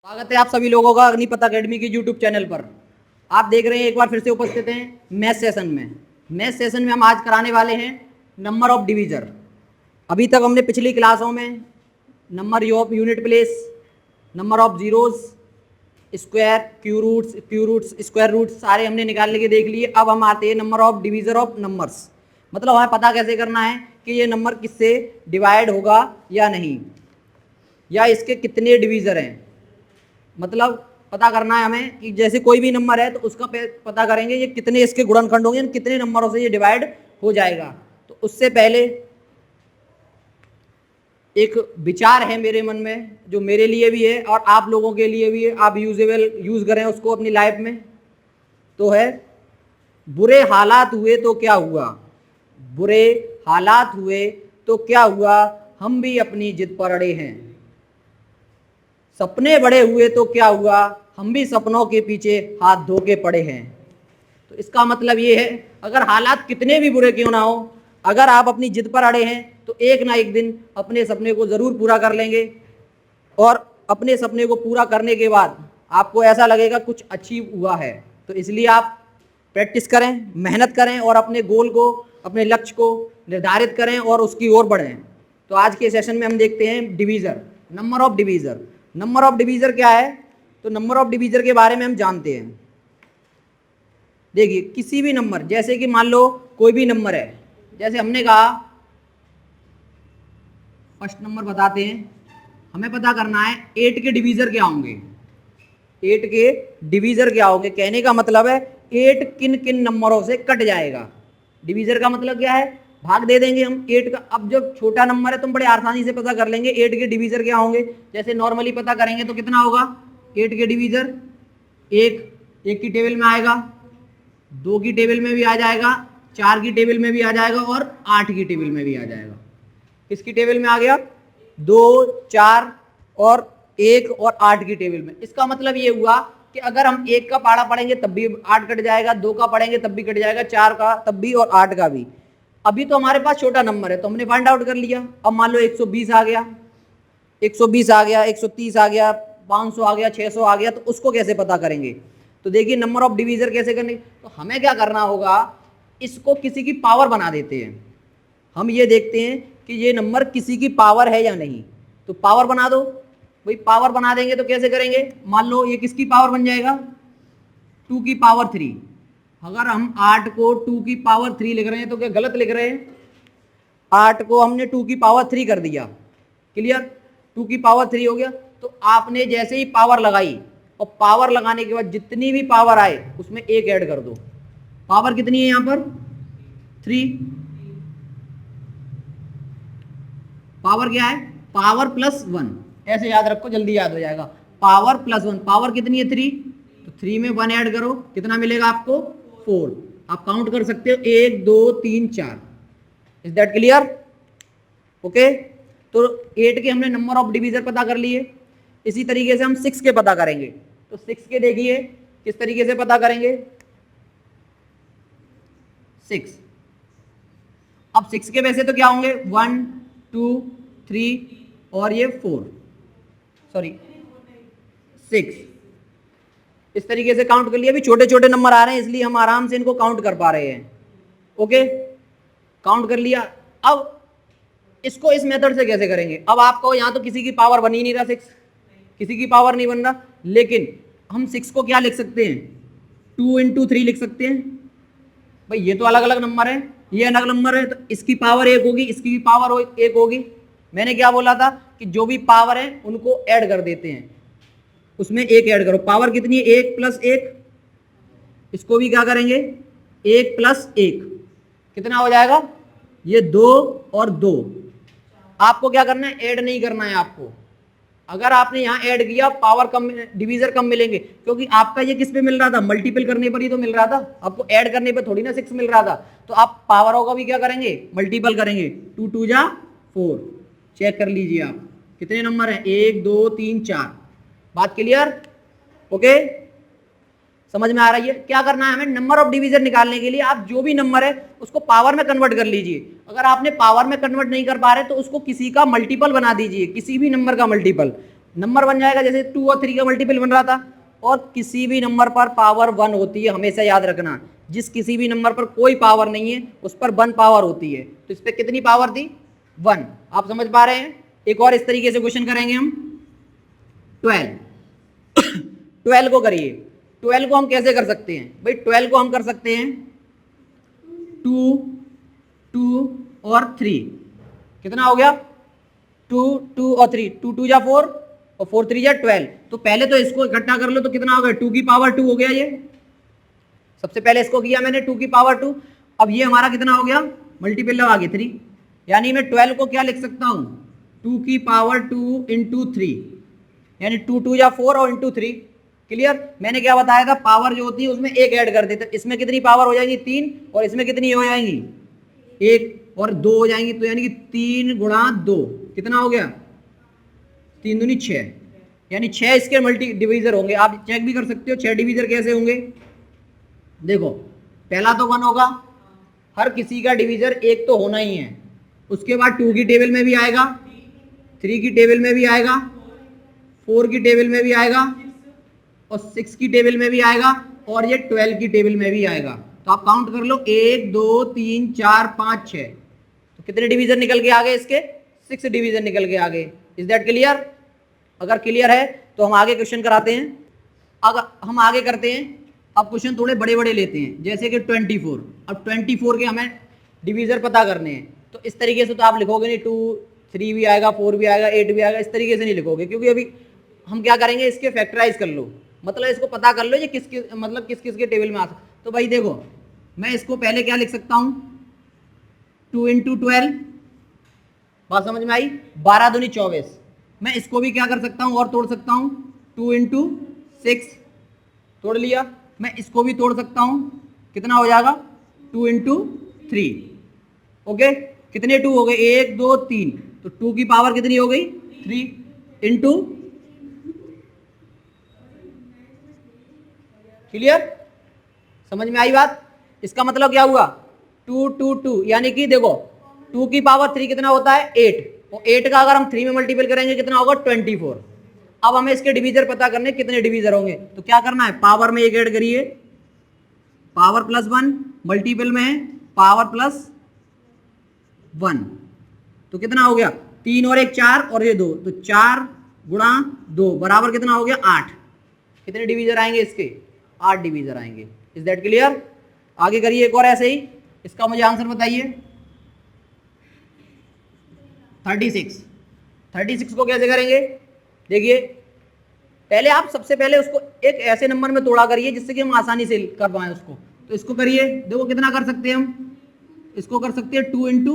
स्वागत है आप सभी लोगों का अग्निपथ अकेडमी के यूट्यूब चैनल पर। आप देख रहे हैं एक बार फिर से उपस्थित हैं मैथ सेशन में। मैथ सेशन में हम आज कराने वाले हैं नंबर ऑफ डिवीज़र। अभी तक हमने पिछली क्लासों में number of unit place, number of zeros, square, cube roots, square roots सारे हमने निकालने के देख लिए। अब हम आते हैं number of divisor of numbers, मतलब हमें पता कैसे करना है कि ये नंबर किससे डिवाइड होगा या नहीं, या इसके कितने डिवीज़र हैं। मतलब पता करना है हमें कि जैसे कोई भी नंबर है तो उसका पता करेंगे ये कितने इसके गुणनखंड होंगे, कितने नंबरों से ये डिवाइड हो जाएगा। तो उससे पहले एक विचार है मेरे मन में जो मेरे लिए भी है और आप लोगों के लिए भी है, आप यूज़ करें उसको अपनी लाइफ में। तो है बुरे हालात हुए तो क्या हुआ, बुरे हालात हुए तो क्या हुआ, हम भी अपनी जिद पर अड़े हैं। सपने बड़े हुए तो क्या हुआ, हम भी सपनों के पीछे हाथ धो के पड़े हैं। तो इसका मतलब ये है अगर हालात कितने भी बुरे क्यों ना हो, अगर आप अपनी जिद पर अड़े हैं तो एक ना एक दिन अपने सपने को ज़रूर पूरा कर लेंगे। और अपने सपने को पूरा करने के बाद आपको ऐसा लगेगा कुछ अचीव हुआ है। तो इसलिए आप प्रैक्टिस करें, मेहनत करें और अपने गोल को, अपने लक्ष्य को निर्धारित करें और उसकी ओर बढ़ें। तो आज के सेशन में हम देखते हैं divisor, number of divisor. Number of divisor क्या है, तो नंबर ऑफ डिवीज़र के बारे में हम जानते हैं। देखिए किसी भी नंबर, जैसे कि मान लो कोई भी नंबर है, जैसे हमने कहा फर्स्ट नंबर बताते हैं, हमें पता करना है 8 के डिवीज़र क्या होंगे। 8 के डिवीज़र क्या होंगे, कहने का मतलब है 8 किन किन नंबरों से कट जाएगा। डिवीज़र का मतलब क्या है, भाग दे देंगे हम 8 का। अब जब छोटा नंबर है तो हम बड़े आसानी से पता कर लेंगे 8 के डिवीज़र क्या होंगे। जैसे नॉर्मली पता करेंगे तो कितना होगा 8 के डिवीज़र, एक की टेबल में आएगा, 2 की टेबल में भी आ जाएगा, 4 की टेबल में भी आ जाएगा और 8 की टेबल में भी आ जाएगा। किसकी टेबल में आ गया, 2, 4 और 1 और 8 की टेबल में। इसका मतलब ये हुआ कि अगर हम 1 का पाड़ा पढ़ेंगे तब भी 8 कट जाएगा, 2 का पढ़ेंगे तब भी कट जाएगा, 4 का तब भी और 8 का भी। अभी तो हमारे पास छोटा नंबर है तो हमने फाइंड आउट कर लिया। अब मान लो 120 आ गया, 120 आ गया, 130 आ गया, 500 आ गया, 600 आ गया, तो उसको कैसे पता करेंगे। तो देखिए नंबर ऑफ डिवीज़र कैसे करने, तो हमें क्या करना होगा, इसको किसी की पावर बना देते हैं। हम ये देखते हैं कि ये नंबर किसी की पावर है या नहीं, तो पावर बना दो भाई। पावर बना देंगे तो कैसे करेंगे, मान लो ये किसकी पावर बन जाएगा, 2 की पावर 3। अगर हम 8 को 2 की पावर 3 लिख रहे हैं तो क्या गलत लिख रहे हैं, 8 को हमने 2 की पावर 3 कर दिया, क्लियर, 2 की पावर 3 हो गया। तो आपने जैसे ही पावर लगाई और पावर लगाने के बाद जितनी भी पावर आए उसमें एक ऐड कर दो। पावर कितनी है यहां पर, 3। पावर क्या है, पावर प्लस 1, ऐसे याद रखो जल्दी याद हो जाएगा। पावर प्लस 1, पावर कितनी है 3, तो 3 में 1 ऐड करो, कितना मिलेगा आपको 4। आप काउंट कर सकते हो 1 2 3 4। Is that clear, okay. तो 8 के हमने नंबर ऑफ डिवीज़र पता कर लिए। इसी तरीके से हम 6 के पता करेंगे। तो 6 के देखिए किस तरीके से पता करेंगे, 6। अब 6 के वैसे तो क्या होंगे, 1 2 3 और ये 4, सॉरी 6। इस तरीके से काउंट कर लिया। अभी छोटे छोटे नंबर आ रहे हैं इसलिए हम आराम से इनको काउंट कर पा रहे हैं, ओके। काउंट कर लिया। अब इसको इस मेथड से कैसे करेंगे, अब आपको यहां तो किसी की पावर बन ही नहीं रहा, 6 किसी की पावर नहीं बन रहा, लेकिन हम 6 को क्या लिख सकते हैं, 2 × 3 लिख सकते हैं। भाई ये तो अलग अलग नंबर है, ये अलग नंबर है, तो इसकी पावर 1 होगी, इसकी भी पावर 1 होगी। मैंने क्या बोला था कि जो भी पावर है उनको ऐड कर देते हैं, उसमें 1 ऐड करो। पावर कितनी है, 1 + 1, इसको भी क्या करेंगे 1 + 1, कितना हो जाएगा, ये 2 और 2। आपको क्या करना है, ऐड नहीं करना है आपको। अगर आपने यहां ऐड किया पावर कम, डिवीज़र कम मिलेंगे, क्योंकि आपका ये किस पे मिल रहा था, मल्टीपल करने पर ही तो मिल रहा था, आपको ऐड करने पर थोड़ी ना 6 मिल रहा था। तो आप पावरों का भी क्या करेंगे, मल्टीपल करेंगे, 2 2 जा 4। चेक कर लीजिए आप कितने नंबर हैं, 1 2 3 4। बात क्लियर, ओके, समझ में आ रही है। क्या करना है हमें, नंबर ऑफ डिवीज़र निकालने के लिए आप जो भी नंबर है उसको पावर में कन्वर्ट कर लीजिए। अगर आपने पावर में कन्वर्ट नहीं कर पा रहे तो उसको किसी का मल्टीपल बना दीजिए, किसी भी नंबर का मल्टीपल। नंबर बन जाएगा, जैसे 2 और 3 का मल्टीपल बन रहा था। और किसी भी नंबर पर पावर 1 होती है, हमेशा याद रखना। जिस किसी भी नंबर पर कोई पावर नहीं है उस पर 1 पावर होती है। तो इस पर कितनी पावर थी? 1। आप समझ पा रहे हैं? एक और इस तरीके से क्वेश्चन करेंगे हम। 12 को करिए। 12 को हम कैसे कर सकते हैं भाई? 12 को हम कर सकते हैं 2, 2 और 3। कितना हो गया? 2, 2 और 3। 2 2 जा 4 और 4 3 जा 12। तो पहले तो इसको इकट्ठा कर लो तो कितना हो गया? 2 की पावर 2 हो गया। ये सबसे पहले इसको किया मैंने 2 की पावर 2। अब ये हमारा कितना हो गया? मल्टीपल लगा के 3। यानी मैं 12 को क्या लिख सकता हूं? 2 की पावर 2 इंटू 3, यानी 2 2 या 4 और इंटू 3। क्लियर? मैंने क्या बताया था? पावर जो होती है उसमें एक ऐड कर देते। इसमें कितनी पावर हो जाएगी? 3। और इसमें कितनी हो जाएंगी? 1 और 2 हो जाएंगी। तो यानी कि 3 गुणा 2 कितना हो गया? 3 दूनी 6, यानी 6 इसके मल्टी डिवीजर होंगे। आप चेक भी कर सकते हो 6 डिवीजर कैसे होंगे। देखो, पहला तो 1 होगा, हर किसी का डिवीजर 1 तो होना ही है। उसके बाद 2 की टेबल में भी आएगा, 3 की टेबल में भी आएगा, 4 की टेबल में भी आएगा और 6 की टेबल में भी आएगा और ये 12 की टेबल में भी आएगा। तो आप काउंट कर लो, 1 2 3 4 5 6। तो कितने डिवीजन निकल के आ गए इसके? 6 डिवीजन निकल के आ गए। Is that clear? अगर क्लियर है तो हम आगे क्वेश्चन कराते हैं। अगर हम आगे करते हैं, अब क्वेश्चन थोड़े बड़े बड़े लेते हैं, जैसे कि 24। अब 24 के हमें डिवीजर पता करने हैं। तो इस तरीके से तो आप लिखोगे नहीं, 2 3 भी आएगा, 4 भी आएगा, 8 भी आएगा, इस तरीके से नहीं लिखोगे। क्योंकि अभी हम क्या करेंगे, इसके फैक्टराइज कर लो, मतलब इसको पता कर लो ये किस किस मतलब किस किस के टेबल में आ सकता। तो भाई देखो, मैं इसको पहले क्या लिख सकता हूँ? 2 इंटू 12। बात समझ में आई? 12 दूनी 24। मैं इसको भी क्या कर सकता हूँ और तोड़ सकता हूँ? 2 इंटू 6 तोड़ लिया। मैं इसको भी तोड़ सकता हूँ, कितना हो जाएगा? 2 इंटू 3। ओके, कितने 2 हो गए? 1 2 3। तो 2 की पावर कितनी हो गई? 3 इंटू। क्लियर? समझ में आई बात? इसका मतलब क्या हुआ? 2 2 2, यानी कि देखो 2 की पावर 3 कितना होता है? 8। और 8 का अगर हम 3 में मल्टीपल करेंगे कितना होगा? 24। अब हमें इसके डिवीजर पता करने, कितने डिवीजर होंगे। तो क्या करना है? पावर में एक ऐड करिए, पावर प्लस 1, मल्टीपल में है पावर प्लस 1। तो कितना हो गया? 3 और 1 4 और ये 2, तो 4 गुणा 2 बराबर कितना हो गया? 8। कितने डिवीजर आएंगे इसके? 8 डिवीजर आएंगे। Is that clear? आगे करिए एक और ऐसे ही। इसका मुझे आंसर बताइए। 36। 36 को कैसे करेंगे? देखिए, पहले आप सबसे पहले उसको एक ऐसे नंबर में तोड़ा करिए जिससे कि हम आसानी से कर पाए उसको। तो इसको करिए, देखो कितना कर सकते हैं हम। इसको कर सकते हैं 2 इंटू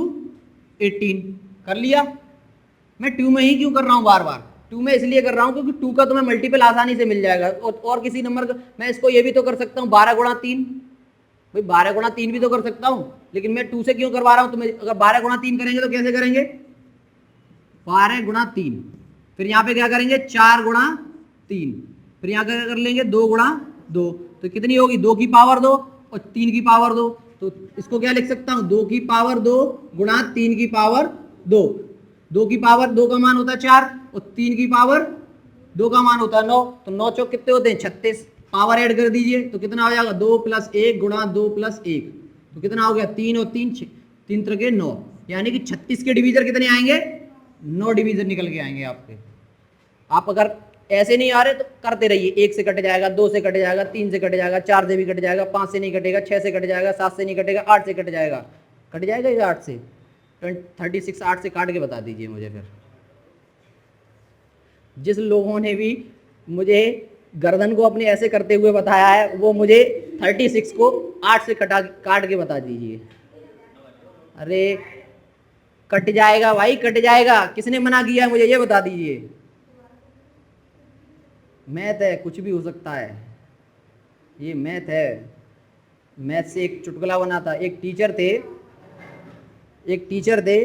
18। कर लिया। मैं 2 में ही क्यों कर रहा हूँ बार बार? 2 में इसलिए कर रहा हूँ क्योंकि 2 का तुम्हें मल्टीपल आसानी से मिल जाएगा। और किसी नंबर का मैं इसको ये भी तो कर सकता हूँ 12 गुणा 3। भाई 12 गुणा 3 भी तो कर सकता हूँ, लेकिन मैं 2 से क्यों करवा रहा हूँ? तुम्हें अगर 12 गुणा 3 करेंगे तो कैसे करेंगे? 12 गुणा 3, फिर यहाँ पे क्या करेंगे? 4 गुणा 3, फिर यहाँ क्या कर लेंगे? 2 गुणा 2। तो कितनी होगी? 2 की पावर 2 और 3 की पावर 2। तो इसको क्या लिख सकता हूँ? 2 की पावर 2 गुणा 3 की पावर 2। 2 की पावर 2 का मान होता है 4 और 3 की पावर 2 का मान होता है 9। तो 9 चौक कितने होते हैं? 36। पावर ऐड कर दीजिए तो कितना हो जाएगा? 2 + 1 गुणा 2 + 1। तो कितना हो गया? 3 और 3 3 3 के 9, यानी कि 36 के डिवीजर कितने आएंगे? 9 डिवीजर निकल के आएंगे आपके। आप अगर ऐसे नहीं आ रहे तो करते रहिए। 1 से कट जाएगा, 2 से कट जाएगा, 3 से कट जाएगा, 4 से भी कट जाएगा, 5 से नहीं कटेगा, 6 से कट जाएगा, 7 से नहीं कटेगा, 8 से कट जाएगा। कट जाएगा ये 8 से? 36 8 से काट के बता दीजिए मुझे। फिर जिस लोगों ने भी मुझे गर्दन को अपने ऐसे करते हुए बताया है वो मुझे 36 को 8 से काट के बता दीजिए। अरे कट जाएगा भाई, कट जाएगा। किसने मना किया है मुझे ये बता दीजिए। मैथ है, कुछ भी हो सकता है, ये मैथ है। मैथ से एक चुटकुला बना था। एक टीचर थे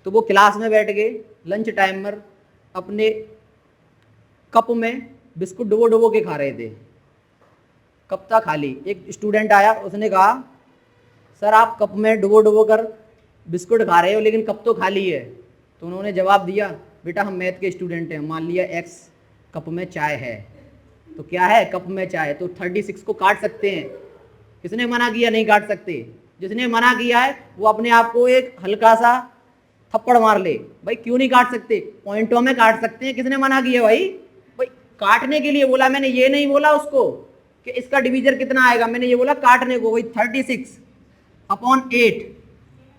तो वो क्लास में बैठ के लंच टाइम पर अपने कप में बिस्कुट डुबो डुबो के खा रहे थे। कप था खाली। एक स्टूडेंट आया, उसने कहा सर आप कप में डुबो डुबो कर बिस्कुट खा रहे हो लेकिन कप तो खाली है। तो उन्होंने जवाब दिया बेटा हम मैथ के स्टूडेंट हैं, मान लिया x कप में चाय है, तो क्या है, कप में चाय, तो 36 को काट सकते हैं। किसने मना किया नहीं काट सकते? जिसने मना किया है वो अपने आप को एक हल्का सा थप्पड़ मार ले। भाई क्यों नहीं काट सकते? पॉइंटों में काट सकते हैं। किसने मना किया भाई? भाई काटने के लिए बोला मैंने, ये नहीं बोला उसको कि इसका डिवीजर कितना आएगा, मैंने ये बोला काटने को। भाई 36/8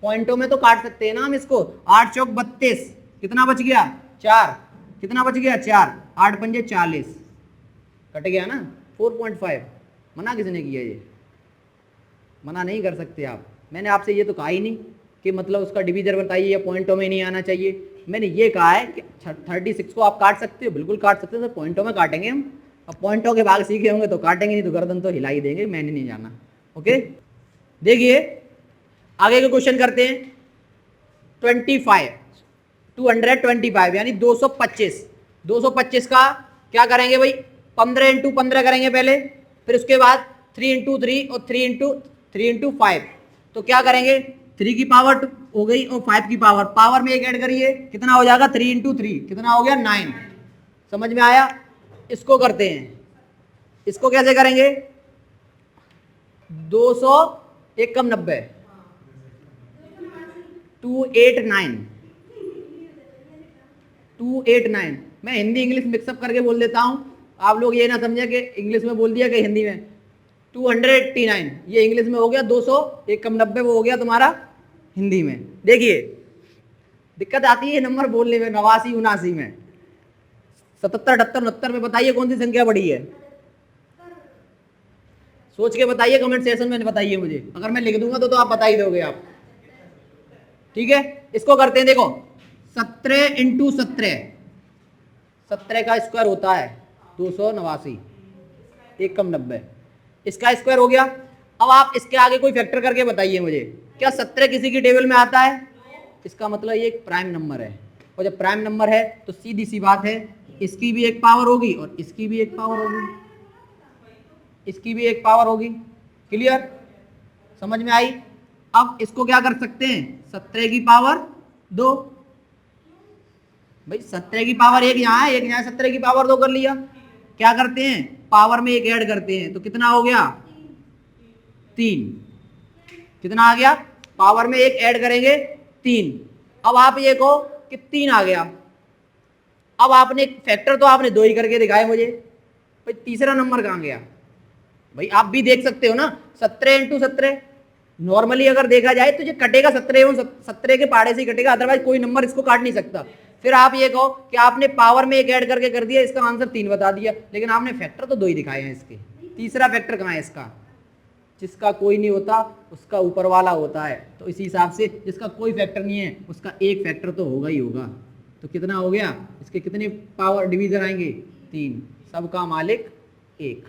पॉइंटों में तो काट सकते हैं ना हम इसको। 8 चौक 32, कितना बच गया? 4। कितना बच गया? 4। 8 पंजे 40, कट गया ना 4.5। मना किसने किया? ये मना नहीं कर सकते आप। मैंने आपसे ये तो कहा ही नहीं कि मतलब उसका डिवीजर बताइए या पॉइंटों में नहीं आना चाहिए। मैंने ये कहा है कि 36 को आप काट सकते हो, बिल्कुल काट सकते हो, तो पॉइंटों में काटेंगे हम। अब पॉइंटों के भाग सीखे होंगे तो काटेंगे, नहीं तो गर्दन तो हिला ही देंगे, मैंने नहीं जाना। ओके, देखिए आगे के क्वेश्चन करते हैं। 225 यानी 225। 225 का क्या करेंगे भाई? 15 × 15 करेंगे पहले, फिर उसके बाद 3 × 3 और 3 × 5। तो क्या करेंगे? 3 की पावर 2 हो गई और 5 की पावर में एक ऐड करिए, कितना हो जाएगा? 3 × 3, कितना हो गया? 9। समझ में आया? इसको करते हैं। इसको कैसे करेंगे? 200 1 कम 90, 289। मैं हिंदी इंग्लिश मिक्सअप करके बोल देता हूं, आप लोग ये ना समझे कि इंग्लिश में बोल दिया कि हिंदी में। 289 ये इंग्लिश में हो गया, 200 1 कम 90 वो हो गया तुम्हारा हिंदी में। देखिए दिक्कत आती है नंबर बोलने में, 89 79 में, 77 78 69 में। बताइए कौन सी संख्या बड़ी है? सोच के बताइए, कमेंट सेक्शन में बताइए मुझे। अगर मैं लिख दूंगा तो आप बता ही दोगे आप। ठीक है, इसको करते हैं। देखो 17 × 17, 17 का स्क्वायर होता है 289, 1 कम 90, इसका स्क्वायर हो गया। अब आप इसके आगे कोई फैक्टर करके बताइए मुझे, क्या 17 किसी की टेबल में आता है? इसका मतलब ये एक प्राइम नंबर है, और जब प्राइम नंबर है तो सीधी सी बात है, इसकी भी एक पावर होगी और इसकी भी एक पावर होगी, इसकी भी एक पावर होगी। क्लियर? समझ में आई? अब इसको क्या कर सकते हैं? 17 की पावर 2। भाई 17 की पावर 1 यहाँ है, 1 यहाँ, 17 की पावर 2 कर लिया। क्या करते हैं? पावर में एक ऐड करते हैं, तो कितना हो गया? 3। कितना आ गया? पावर में एक ऐड करेंगे 3। अब आप ये कहो कि 3 आ गया। अब आपने फैक्टर तो आपने 2 ही करके दिखाए मुझे, भाई तीसरा नंबर कहाँ गया? भाई आप भी देख सकते हो ना, 17 × 17 नॉर्मली अगर देखा जाए तो ये कटेगा 17 के पाड़े से ही कटेगा, अदरवाइज कोई नंबर इसको काट नहीं सकता। फिर आप ये कहो कि आपने पावर में एक ऐड करके कर दिया, इसका आंसर 3 बता दिया, लेकिन आपने फैक्टर तो 2 ही दिखाए हैं इसके। तीसरा फैक्टर कहाँ है इसका? जिसका कोई नहीं होता उसका ऊपर वाला होता है, तो इसी हिसाब से जिसका कोई फैक्टर नहीं है उसका एक फैक्टर तो होगा ही होगा। तो कितना हो गया? इसके कितने पावर डिवीजन आएंगे? 3। सबका मालिक 1,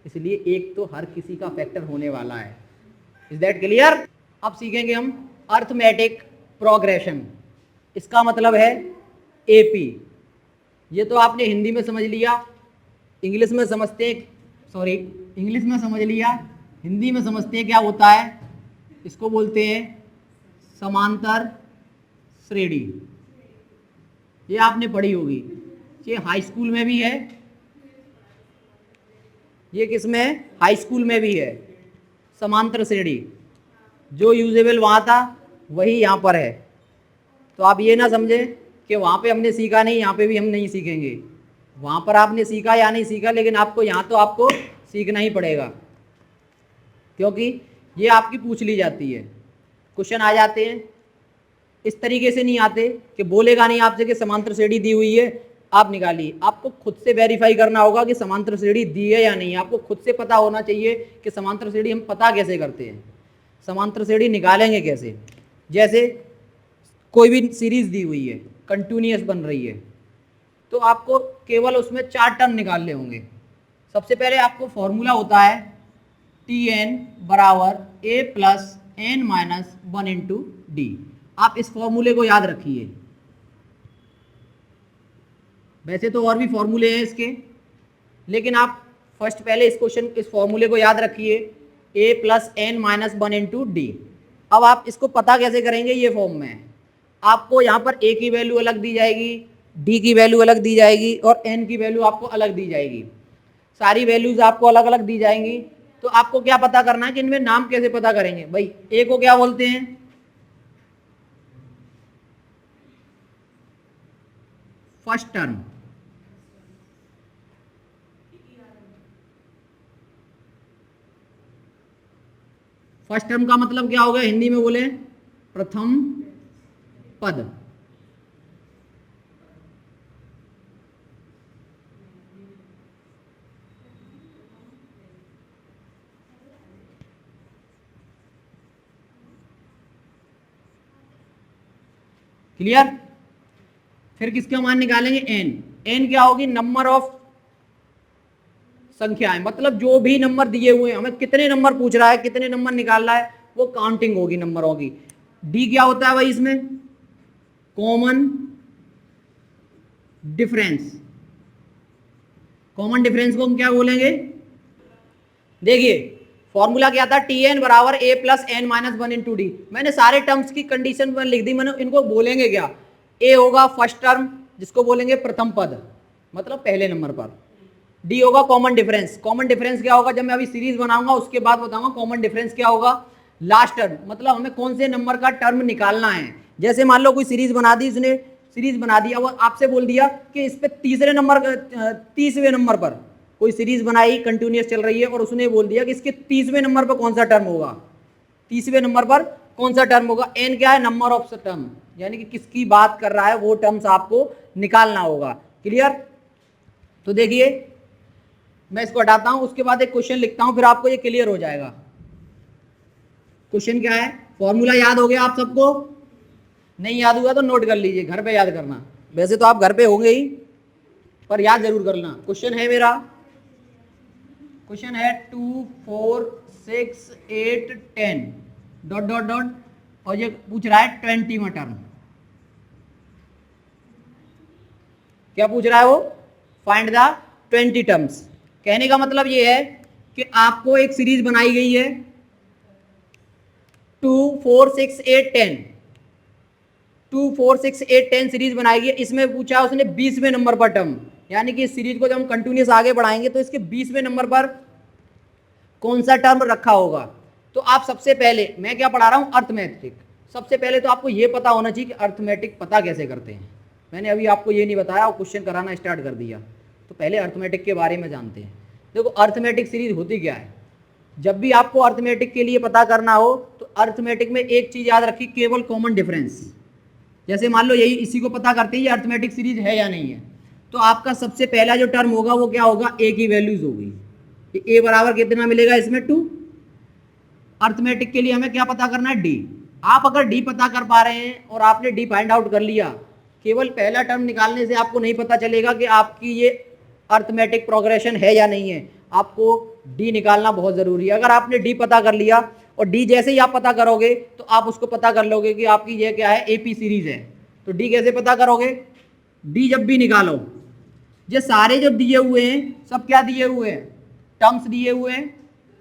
इसलिए 1 तो हर किसी का फैक्टर होने वाला है। Is that clear? अब सीखेंगे हम अर्थमेटिक प्रोग्रेशन। इसका मतलब है एपी। ये तो आपने हिंदी में समझ लिया, इंग्लिश में समझते हैं, सॉरी इंग्लिश में समझ लिया, हिंदी में समझते हैं क्या होता है। इसको बोलते हैं समांतर श्रेणी। ये आपने पढ़ी होगी, ये हाई स्कूल में भी है, ये किसमें? हाई स्कूल में भी है। समांतर श्रेणी जो यूजेबल वहाँ था वही यहाँ पर है। तो आप ये ना समझे कि वहाँ पे हमने सीखा नहीं, यहाँ पे भी हम नहीं सीखेंगे। वहाँ पर आपने सीखा या नहीं सीखा, लेकिन आपको यहाँ तो आपको सीखना ही पड़ेगा, क्योंकि ये आपकी पूछ ली जाती है। क्वेश्चन आ जाते हैं इस तरीके से, नहीं आते कि बोलेगा नहीं आपसे कि समांतर श्रेणी दी हुई है, आप निकालिए। आपको खुद से वेरीफाई करना होगा कि समांतर श्रेणी दी है या नहीं। आपको खुद से पता होना चाहिए कि समांतर श्रेणी हम पता कैसे करते हैं, समांतर श्रेणी निकालेंगे कैसे। जैसे कोई भी सीरीज दी हुई है, कंटिन्यूअस बन रही है, तो आपको केवल उसमें 4 टर्म निकालने होंगे। सबसे पहले आपको फॉर्मूला होता है Tn = a + n - 1 × d। आप इस फॉर्मूले को याद रखिए। वैसे तो और भी फॉर्मूले हैं इसके, लेकिन आप फर्स्ट पहले इस फॉर्मूले को याद रखिए, a + n - 1 × d। अब आप इसको पता कैसे करेंगे? ये फॉर्म में आपको यहाँ पर a की वैल्यू अलग दी जाएगी, डी की वैल्यू अलग दी जाएगी और एन की वैल्यू आपको अलग दी जाएगी। सारी वैल्यूज आपको अलग अलग दी जाएंगी। तो आपको क्या पता करना है कि इनमें नाम कैसे पता करेंगे भाई। ए को क्या बोलते हैं, फर्स्ट टर्म। फर्स्ट टर्म का मतलब क्या होगा, हिंदी में बोले प्रथम पद। क्लियर। फिर किसका मान निकालेंगे, एन। एन क्या होगी, नंबर ऑफ संख्याएं, मतलब जो भी नंबर दिए हुए हैं, हमें कितने नंबर पूछ रहा है, कितने नंबर निकाल रहा है, वो काउंटिंग होगी नंबरों की। डी क्या होता है भाई, इसमें कॉमन डिफरेंस। कॉमन डिफरेंस को हम क्या बोलेंगे, देखिए फॉर्मूला क्या था, टी एन बराबर A plus N minus one into D. मैंने सारे टर्म्स की कंडीशन पर लिख दी, मैंने इनको बोलेंगे क्या, ए होगा फर्स्ट टर्म जिसको बोलेंगे प्रथम पद, मतलब पहले नंबर पर। डी होगा कॉमन डिफरेंस। कॉमन डिफरेंस क्या होगा, जब मैं अभी सीरीज बनाऊंगा उसके बाद बताऊंगा कॉमन डिफरेंस क्या होगा। लास्ट टर्म, मतलब हमें कौन से नंबर का टर्म निकालना है। जैसे मान लो कोई सीरीज बना दी, उसने सीरीज बना दी, अब आपसे बोल दिया कि इस पे तीसरे नंबर 30वें नंबर पर कोई सीरीज बनाई, कंटिन्यूअस चल रही है, और उसने बोल दिया कि इसके 30वें नंबर पर कौन सा टर्म होगा, 30वें नंबर पर कौन सा टर्म होगा। एन क्या है, नंबर ऑफ टर्म, यानी कि किसकी बात कर रहा है वो टर्म्स आपको निकालना होगा। क्लियर। तो देखिए मैं इसको हटाता हूं, उसके बाद एक क्वेश्चन लिखता हूं, फिर आपको ये क्लियर हो जाएगा। क्वेश्चन क्या है, फॉर्मूला याद हो गया आप सबको, नहीं याद हुआ तो नोट कर लीजिए, घर पे याद करना। वैसे तो आप घर पे होंगे ही, पर याद जरूर करना। क्वेश्चन है मेरा, क्वेश्चन है 2 4 6 8 10 डॉट डॉट डॉट, और ये पूछ रहा है 20वां टर्म। क्या पूछ रहा है वो, फाइंड द 20 टर्म्स। कहने का मतलब ये है कि आपको एक सीरीज बनाई गई है 2 4 6 8 10, 2 4 6 8 10 सीरीज बनाई गई है। इसमें पूछा उसने 20वें नंबर पर टर्म, यानी कि इस सीरीज को जब हम कंटिन्यूस आगे बढ़ाएंगे तो इसके 20वें नंबर पर कौन सा टर्म रखा होगा। तो आप सबसे पहले, मैं क्या पढ़ा रहा हूं, अर्थमेटिक। सबसे पहले तो आपको यह पता होना चाहिए कि अर्थमेटिक पता कैसे करते हैं। मैंने अभी आपको ये नहीं बताया और क्वेश्चन कराना स्टार्ट कर दिया, तो पहले अर्थमेटिक के बारे में जानते हैं। देखो अर्थमेटिक सीरीज होती क्या है, जब भी आपको अर्थमेटिक के लिए पता करना हो तो अर्थमेटिक में एक चीज याद रखिए, केवल कॉमन डिफरेंस। जैसे मान लो यही, इसी को पता करते हैं ये अर्थमेटिक सीरीज है या नहीं है, तो आपका सबसे पहला जो टर्म होगा वो क्या होगा, ए की वैल्यूज होगी। ए बराबर कितना मिलेगा इसमें 2। अर्थमेटिक के लिए हमें क्या पता करना है, डी। आप अगर डी पता कर पा रहे हैं और आपने डी फाइंड आउट कर लिया, केवल पहला टर्म निकालने से आपको नहीं पता चलेगा कि आपकी ये अर्थमेटिक प्रोग्रेशन है या नहीं है। आपको डी निकालना बहुत जरूरी है। अगर आपने डी पता कर लिया, और डी जैसे ही आप पता करोगे तो आप उसको पता कर लोगे कि आपकी ये क्या है, एपी सीरीज है। तो डी कैसे पता करोगे, डी जब भी निकालो, ये सारे जो दिए हुए हैं सब क्या दिए हुए हैं, टर्म्स दिए हुए हैं।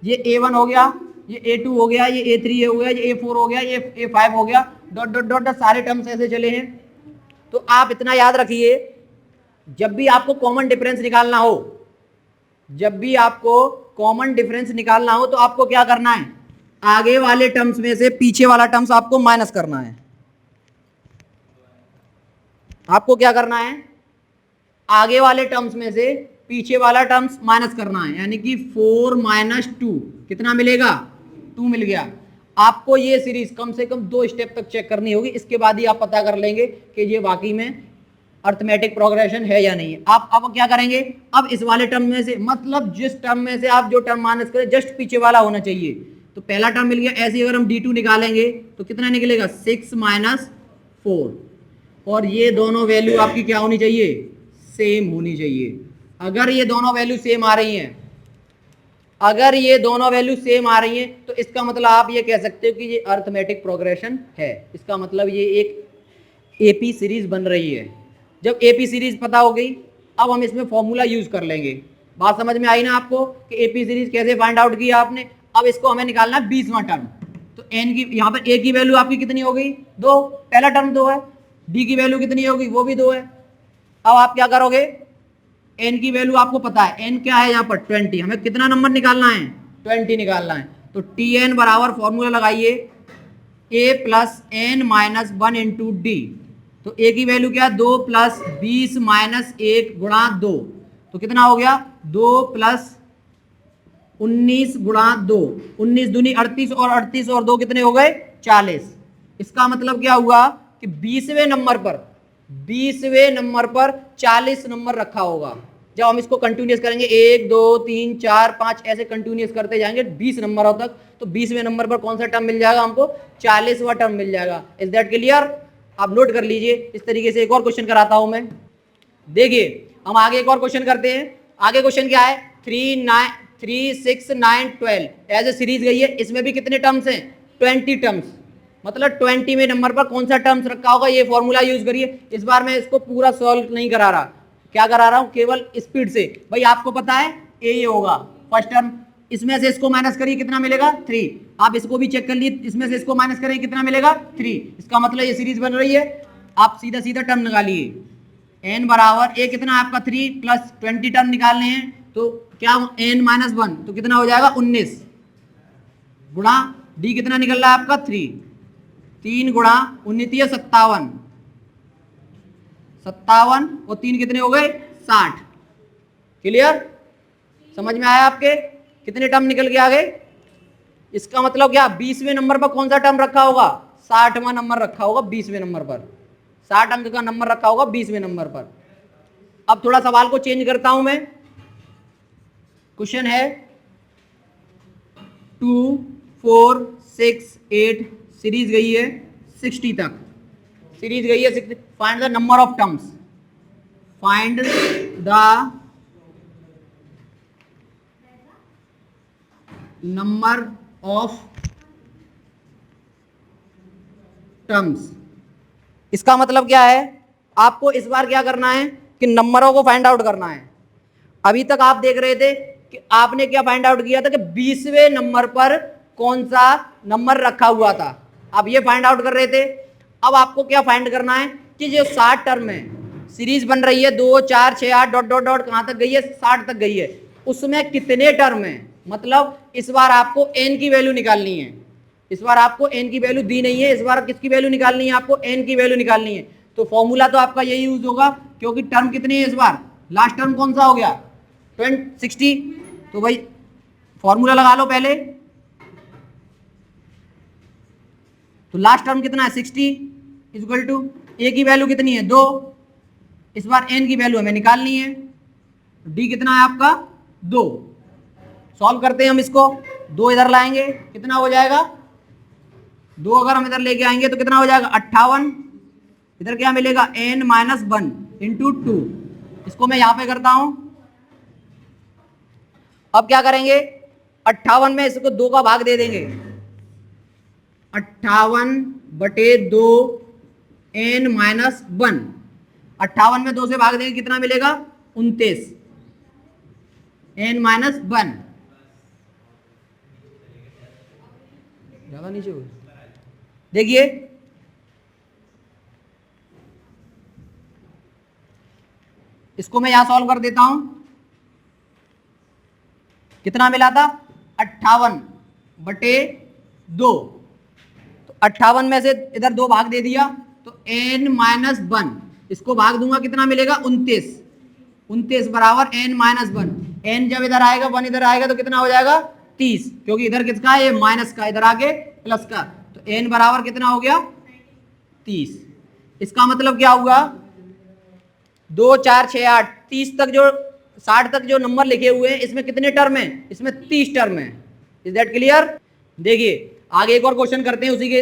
ये A1 हो गया, ये A2 हो गया, ये A3 हो गया, ये A4 हो गया, ये A5 हो गया, डॉट डॉट डॉट, सारे टर्म्स ऐसे चले हैं। तो आप इतना याद रखिए, जब भी आपको कॉमन डिफरेंस निकालना हो, जब भी आपको कॉमन डिफरेंस निकालना हो तो आपको क्या करना है, आगे वाले टर्म्स में से पीछे वाला टर्म्स आपको माइनस करना है। आपको क्या करना है, आगे वाले टर्म्स में से पीछे वाला टर्म्स माइनस करना है, यानी कि 4 - 2 कितना मिलेगा, 2 मिल गया। आपको ये सीरीज कम से कम 2 स्टेप तक चेक करनी होगी, इसके बाद ही आप पता कर लेंगे कि ये वाकई में अर्थमेटिक प्रोग्रेशन है या नहीं है। आप अब क्या करेंगे, अब इस वाले टर्म में से, मतलब जिस टर्म में से आप जो टर्म माइनस करें जस्ट पीछे वाला होना चाहिए। तो पहला टर्म मिल गया, ऐसे अगर हम D2 निकालेंगे तो कितना निकलेगा, 6 - 4, और ये दोनों वैल्यू आपकी क्या होनी चाहिए, सेम होनी चाहिए। अगर ये दोनों वैल्यू सेम आ रही हैं, अगर ये दोनों वैल्यू सेम आ रही हैं तो इसका मतलब आप ये कह सकते हो कि ये अर्थमेटिक प्रोग्रेशन है। इसका मतलब ये एक एपी सीरीज बन रही है। जब एपी सीरीज पता हो गई, अब हम इसमें फॉर्मूला यूज कर लेंगे। बात समझ में आई ना आपको कि एपी सीरीज कैसे फाइंड आउट किया आपने। अब इसको हमें निकालना है 20वां टर्म। तो एन की, यहाँ पर ए की वैल्यू आपकी कितनी हो गई, 2, पहला टर्म 2 है। डी की वैल्यू कितनी होगी, वो भी 2 है। अब आप क्या करोगे, n की वैल्यू आपको पता है, n क्या है यहाँ पर 20, हमें कितना नंबर निकालना है 20 निकालना है। तो Tn बराबर फॉर्मूला लगाइए a plus N minus 1 into d. तो a की वैल्यू क्या है 2 प्लस 20 माइनस 1 गुणा 2, तो कितना हो गया 2 प्लस 19 गुणा 2, 19 दूनी 38 और 38 और 2 कितने हो गए 40। इसका मतलब क्या हुआ कि 20वें नंबर पर 40 नंबर रखा होगा। जब हम इसको कंटिन्यूस करेंगे 1 2 3 4 5 ऐसे कंटिन्यूस करते जाएंगे 20 नंबरों तक, तो 20वें नंबर पर कौन सा टर्म मिल जाएगा हमको 40वां टर्म मिल जाएगा। Is that clear? आप नोट कर लीजिए। इस तरीके से एक और क्वेश्चन कराता हूं मैं। देखिए हम आगे एक और क्वेश्चन करते हैं। आगे क्वेश्चन क्या है 3 6 9 12 एज ए सीरीज गई है, इसमें भी कितने टर्म्स हैं 20 टर्म्स, मतलब 20वें नंबर पर कौन सा टर्म्स रखा होगा ये फॉर्मूला यूज करिए। इस बार मैं इसको पूरा सॉल्व नहीं करा रहा, क्या करा रहा हूं केवल स्पीड से। भाई आपको पता है ये होगा फर्स्ट टर्म, इसमें से इसको माइनस करिए कितना मिलेगा 3। आप इसको भी चेक कर लीजिए, इसमें से इसको माइनस करिए कितना मिलेगा 3। इसका मतलब ये सीरीज बन रही है। आप सीधा सीधा टर्म निकालिए, n बराबर a कितना आपका 3 प्लस 20 टर्म निकालने हैं, तो क्या n माइनस 1 तो कितना हो जाएगा 19 गुणा d कितना निकल रहा है आपका 3 गुणा 19 57, 57 और 3 कितने हो गए 60। क्लियर? समझ में आया आपके? कितने टर्म निकल के आ गए? इसका मतलब क्या 20वें नंबर पर कौन सा टर्म रखा होगा 60वां नंबर रखा होगा 20वें नंबर पर, 60 अंक का नंबर रखा होगा 20वें नंबर पर। अब थोड़ा सवाल को चेंज करता हूं मैं। क्वेश्चन है 2 4 6 8 सीरीज गई है 60 तक, सीरीज गई है 60। Find the number of terms, find the number of terms. इसका मतलब क्या है, आपको इस बार क्या करना है कि नंबरों को फाइंड आउट करना है। अभी तक आप देख रहे थे कि आपने क्या फाइंड आउट किया था कि 20वें नंबर पर कौन सा नंबर रखा हुआ था, आप ये फाइंड आउट कर रहे थे। अब आपको क्या फाइंड करना है कि जो 60 टर्म है, सीरीज बन रही है 2 4 6 8 डॉट डॉट डॉट कहां तक गई है 60 तक गई है, उसमें कितने टर्म है। मतलब इस बार आपको n की वैल्यू निकालनी है। इस बार आपको n की वैल्यू दी नहीं है, इस बार किसकी वैल्यू निकालनी है आपको n की वैल्यू निकालनी है। तो फॉर्मूला तो आपका यही यूज होगा, क्योंकि टर्म कितनी है इस बार, लास्ट टर्म कौन सा हो गया 60। तो भाई फॉर्मूला लगा लो पहले। तो लास्ट टर्म कितना है 60 इक्वल टू a की वैल्यू कितनी है 2, इस बार n की वैल्यू हमें निकालनी है, d कितना है आपका 2। सॉल्व करते हैं हम इसको, 2 इधर लाएंगे कितना हो जाएगा 2, अगर हम इधर लेके आएंगे तो कितना हो जाएगा 58। इधर क्या मिलेगा n माइनस 1 इंटू 2। इसको मैं यहां पे करता हूं। अब क्या करेंगे 58 में इसको 2 का भाग दे देंगे, 58/2 n माइनस 1। 58 में 2 से भाग देंगे कितना मिलेगा 29 n माइनस 1। ज्यादा नीचे हो, देखिए इसको मैं यहां सॉल्व कर देता हूं। कितना मिला था 58/2। तो 58 में से इधर 2 भाग दे दिया तो n माइनस 1, इसको भाग दूंगा कितना मिलेगा 29 बराबर n माइनस 1। n जब इधर आएगा 1 इधर आएगा तो कितना हो जाएगा 30, क्योंकि इधर किसका है ये माइनस का, इधर आके प्लस का। तो n बराबर कितना हो गया 30। इसका मतलब क्या हुआ 2 4 6 8 30 तक जो 60 तक जो नंबर लिखे हुए हैं इसमें कितने टर्म है, इसमें 30 टर्म है। Is that clear? देखिए आगे एक और क्वेश्चन करते हैं उसी के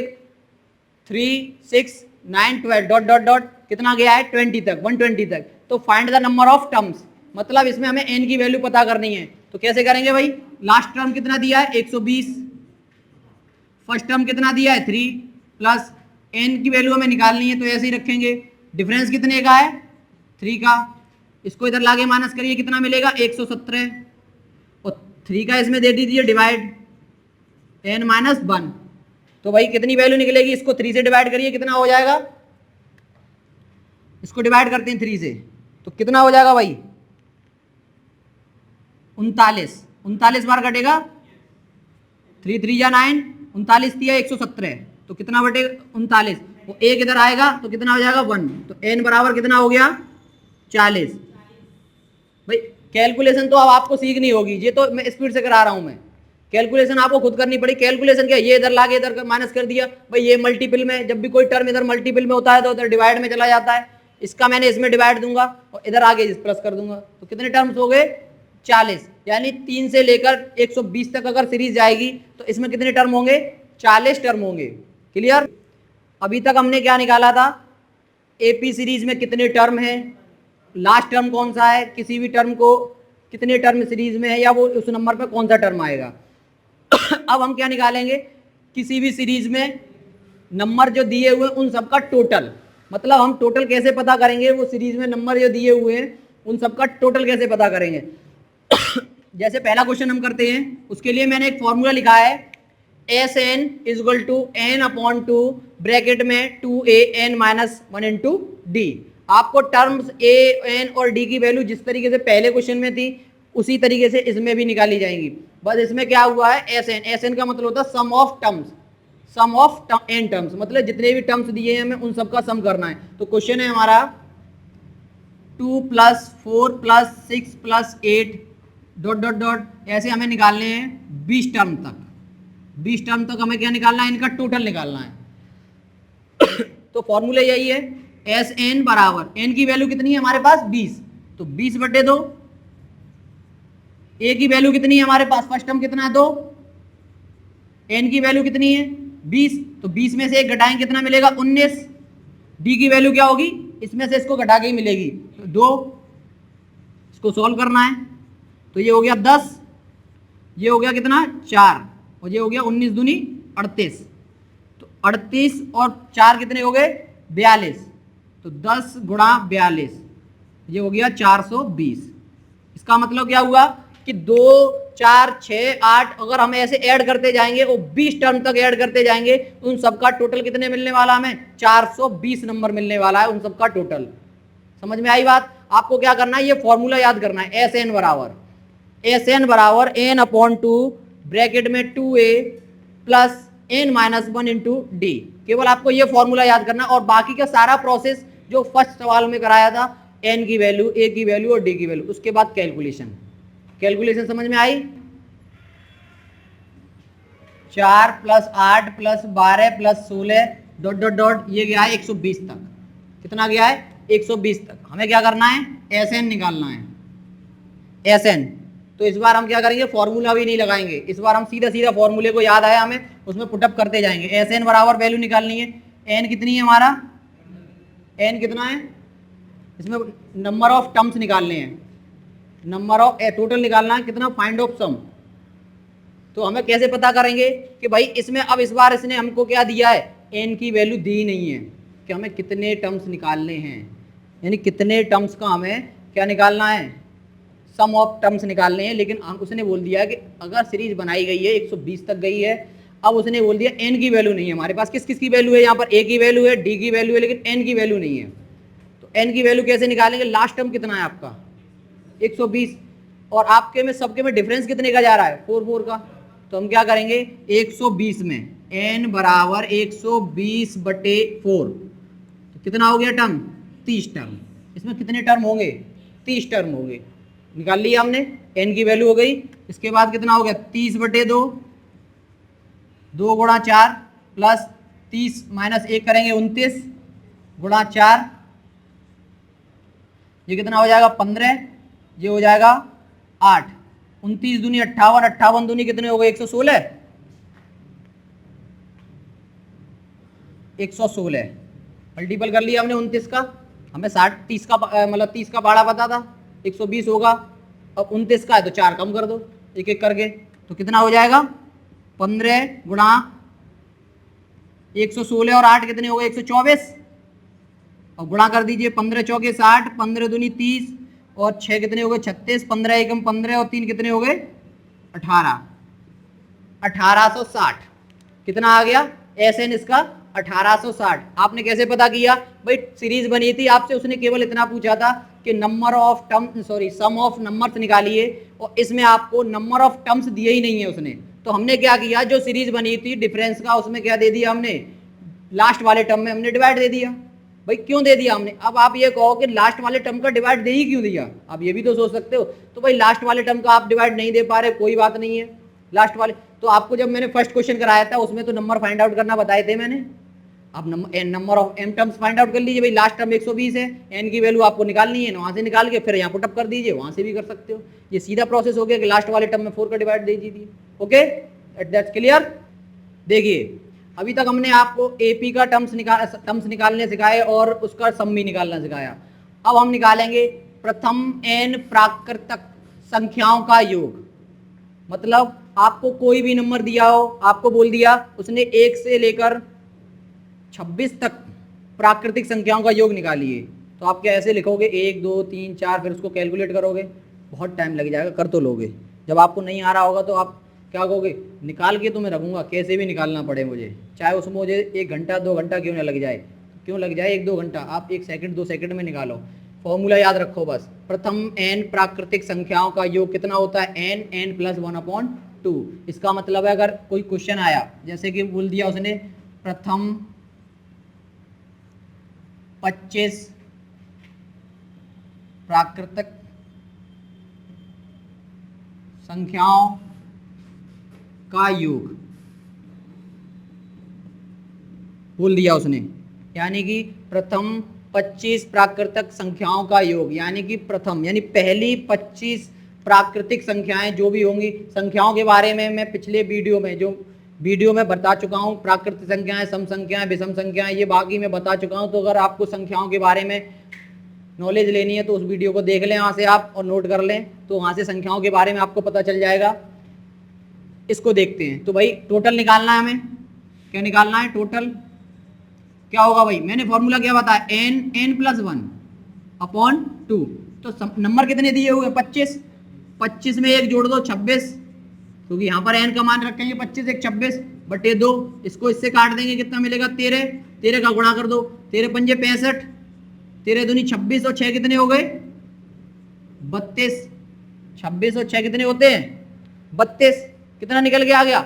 3 6 9 12 डॉट डॉट डॉट कितना गया है 20 तक 120 तक। तो find the number of terms, मतलब इसमें हमें n की वैल्यू पता करनी है। तो कैसे करेंगे भाई, लास्ट टर्म कितना दिया है 120, फर्स्ट टर्म कितना दिया है 3 प्लस n की वैल्यू हमें निकालनी है, तो ऐसे ही रखेंगे। डिफरेंस कितने का है 3 का, इसको इधर लाके माइनस करिए कितना मिलेगा 117 और 3 का इसमें दे दीजिए डिवाइड n माइनस 1। तो भाई कितनी वैल्यू निकलेगी, इसको 3 से डिवाइड करिए कितना हो जाएगा, इसको डिवाइड करते हैं 3 से तो कितना हो जाएगा भाई 39 बार कटेगा, 3 3 जा 9, 39 दिया 117, तो कितना बटे 39, वो एक इधर आएगा तो कितना हो जाएगा 1, तो n बराबर कितना हो गया 40। भाई कैलकुलेशन तो अब आपको सीखनी होगी, ये तो मैं स्पीड से करा रहा हूं, मैं कैलकुलेशन आपको खुद करनी पड़ी। कैलकुलेशन क्या, ये इधर लाके इधर माइनस कर दिया भाई, ये मल्टीपल में जब भी कोई टर्म इधर मल्टीपल में होता है तो इधर डिवाइड में चला जाता है, इसका मैंने इसमें डिवाइड दूंगा और इधर आगे प्लस कर दूंगा, तो कितने टर्म्स हो गए 40, यानी 3 से लेकर 120 तक अगर सीरीज जाएगी तो इसमें कितने टर्म होंगे 40 टर्म होंगे। क्लियर। अभी तक हमने क्या निकाला था, एपी सीरीज में कितने टर्म हैं, लास्ट टर्म कौन सा है, किसी भी टर्म को कितने टर्म सीरीज में है या वो उस नंबर पर कौन सा टर्म आएगा। अब हम क्या निकालेंगे, किसी भी सीरीज में नंबर जो दिए हुए उन सबका टोटल, मतलब हम टोटल कैसे पता करेंगे, वो सीरीज में नंबर जो दिए हुए हैं उन सबका टोटल कैसे पता करेंगे। जैसे पहला क्वेश्चन हम करते हैं, उसके लिए मैंने एक फॉर्मूला लिखा है, S n is equal to n upon 2 bracket में 2an-1 इंटू डी। आपको टर्म्स ए एन और डी की वैल्यू जिस तरीके से पहले क्वेश्चन में थी उसी तरीके से इसमें भी निकाली जाएंगी, बस इसमें क्या हुआ है एस एन का मतलब होता है sum of terms, sum of N terms, मतलब जितने भी टर्म्स दिए हैं हमें उन सबका सम करना है। तो क्वेश्चन है हमारा 2 + 4 + 6 + 8 ... ऐसे हमें निकालने हैं 20 टर्म तक, 20 टर्म तक हमें क्या निकालना है, इनका टोटल निकालना है। तो फॉर्मूला यही है, एस एन बराबर, एन की वैल्यू कितनी है हमारे पास 20, तो 20/2, ए की वैल्यू कितनी है हमारे पास, फर्स्ट टर्म कितना है 2, एन की वैल्यू कितनी है 20, तो 20 में से एक घटाएं कितना मिलेगा 19, डी की वैल्यू क्या होगी, इसमें से इसको घटा के ही मिलेगी, तो 2, इसको सॉल्व करना है, तो ये हो गया 10, ये हो गया कितना 4, और ये हो गया 19 दूनी 38, तो 38 और 4 कितने हो गए 42, तो 10 × 42 ये हो गया 420। इसका मतलब क्या हुआ कि 2 4 6 8 अगर हम ऐसे ऐड करते जाएंगे और 20 टर्म तक ऐड करते जाएंगे तो उन सबका टोटल कितने मिलने वाला, हमें 420 नंबर मिलने वाला है उन सबका टोटल। समझ में आई बात। आपको क्या करना है, ये फॉर्मूला याद करना है, एस एन बराबर एन अपॉन 2 ब्रैकेट में 2a + n-1 इंटू डी। केवल आपको ये फॉर्मूला याद करना और बाकी का सारा प्रोसेस जो फर्स्ट सवाल में कराया था, n की वैल्यू, a की वैल्यू और d की वैल्यू, उसके बाद कैलकुलेशन समझ में आई। 4 + 8 + 12 + 16 ... ये गया है 120 तक। कितना गया है 120 तक। हमें क्या करना है, एस एन निकालना है, एस एन। तो इस बार हम क्या करेंगे, फॉर्मूला भी नहीं लगाएंगे, इस बार हम सीधा फॉर्मूले को याद आया हमें उसमें पुटअप करते जाएंगे। एस एन बराबर वैल्यू निकालनी है, एन कितनी है हमारा, एन कितना है, इसमें नंबर ऑफ टर्म्स निकालने हैं, नंबर ऑफ टोटल निकालना है कितना, फाइंड ऑफ सम। तो हमें कैसे पता करेंगे कि भाई इसमें अब इस बार इसने हमको क्या दिया है, एन की वैल्यू दी नहीं है कि हमें कितने टर्म्स निकालने हैं, यानी कितने टर्म्स का हमें क्या निकालना है, सम ऑफ टर्म्स निकालने हैं। लेकिन उसने बोल दिया कि अगर सीरीज बनाई गई है 120 तक गई है, अब उसने बोल दिया एन की वैल्यू नहीं है हमारे पास। किस किस की वैल्यू है यहाँ पर, ए की वैल्यू है, डी की वैल्यू है, लेकिन एन की वैल्यू नहीं है। तो एन की वैल्यू कैसे निकालेंगे, लास्ट टर्म कितना है आपका 120 और आपके में सबके में डिफरेंस कितने का जा रहा है 4 का। तो हम क्या करेंगे, 120 में n बराबर 120/4, तो कितना हो गया टर्म 30 टर्म। इसमें कितने टर्म होंगे 30 टर्म होंगे। निकाल लिया हमने, n की वैल्यू हो गई। इसके बाद कितना हो गया 30/2, 2 × 4 + 30 - 1 करेंगे 29 × 4, ये कितना हो जाएगा 15, ये हो जाएगा 8, 29 दूनी 58, 58 दूनी कितने हो गए 116, 116 मल्टीपल कर लिया हमने 29 का। हमें 30 का मतलब 30 का बाड़ा पता था 120 होगा, अब 29 का है तो 4 कम कर दो एक एक करके, तो कितना हो जाएगा 15 × 116 और 8 कितने हो गए 124, और गुणा कर दीजिए 15 चौके 60, 15 दूनी 30 और 6 कितने हो गए 36, 15 एकम 15 और 3 कितने हो गए 18, 1860 कितना आ गया एस एन इसका 1860। आपने कैसे पता किया भाई, सीरीज बनी थी आपसे, उसने केवल इतना पूछा था कि number of term sorry sum of numbers निकालिए, और इसमें आपको नंबर ऑफ टर्म्स दिए ही नहीं है उसने। तो हमने क्या किया, जो सीरीज बनी थी डिफरेंस का उसमें क्या दे दिया हमने, लास्ट वाले टर्म में हमने डिवाइड दे दिया। भाई क्यों दे दिया हमने, अब आप ये कहो कि लास्ट वाले टर्म का डिवाइड दे ही क्यों दिया, आप ये भी तो सोच सकते हो। तो भाई लास्ट वाले टर्म का आप डिवाइड नहीं दे पा रहे, कोई बात नहीं है, लास्ट वाले तो आपको जब मैंने फर्स्ट क्वेश्चन कराया था उसमें तो नंबर फाइंड आउट करना बताए थे मैंने। अब number of m terms find out कर लीजिए। भाई लास्ट टर्म 120 है, एन की वैल्यू आपको निकालनी है, वहां से निकाल के फिर यहाँ पुट अप कर दीजिए, वहां से भी कर सकते हो। ये सीधा प्रोसेस हो गया कि लास्ट वाले टर्म में 4 का डिवाइड दे दीजिए। Okay, that's clear. देखिए अभी तक हमने आपको एपी का टर्म्स निकालने सिखाए और उसका सम भी निकालना सिखाया। अब हम निकालेंगे प्रथम एन प्राकृतिक संख्याओं का योग। मतलब आपको कोई भी नंबर दिया हो, आपको बोल दिया उसने 1 से लेकर 26 तक प्राकृतिक संख्याओं का योग निकालिए, तो आप क्या ऐसे लिखोगे 1 2 3 4, फिर उसको कैलकुलेट करोगे, बहुत टाइम लग जाएगा, कर तो लोगे। जब आपको नहीं आ रहा होगा तो आप क्या कहोगे, निकाल के तो मैं रखूँगा, कैसे भी निकालना पड़े मुझे, चाहे उसमें मुझे 1 घंटा 2 घंटा क्यों ना लग जाए, क्यों लग जाए 1 2 घंटा, आप 1 सेकंड 2 सेकंड में निकालो। फॉर्मूला याद रखो बस, प्रथम एन प्राकृतिक संख्याओं का योग कितना होता है, एन एन प्लस 1/2। इसका मतलब है अगर कोई क्वेश्चन आया, जैसे कि बोल दिया उसने प्रथम 25 प्राकृतिक संख्याओं का योग बोल दिया उसने, यानी कि प्रथम 25 प्राकृतिक संख्याओं का योग, यानी कि प्रथम यानी पहली 25 प्राकृतिक संख्याएं जो भी होंगी। संख्याओं के बारे में मैं पिछले वीडियो में बता चुका हूं, प्राकृतिक संख्याएं, सम संख्याएं, विषम संख्याएं, ये बाकी मैं बता चुका हूं। तो अगर आपको संख्याओं के बारे में नॉलेज लेनी है तो उस वीडियो को देख लें वहां से आप और नोट कर लें, तो वहां से संख्याओं के बारे में आपको पता चल जाएगा। इसको देखते हैं। तो भाई टोटल निकालना है हमें, क्या निकालना है, टोटल क्या होगा भाई, मैंने फॉर्मूला क्या बताया, एन एन प्लस 1/2। तो नंबर कितने दिए हुए 25, 25 में 1 जोड़ दो 26, क्योंकि यहाँ पर एन का मान रखेंगे 25 1 26 बटे 2, इसको इससे काट देंगे कितना मिलेगा 13, 13 का गुणा कर दो, 13 पंजे 65, 13 दूनी 26 और 6 कितने हो गए 32, 26 और 6 कितने होते हैं 32, कितना निकल के आ गया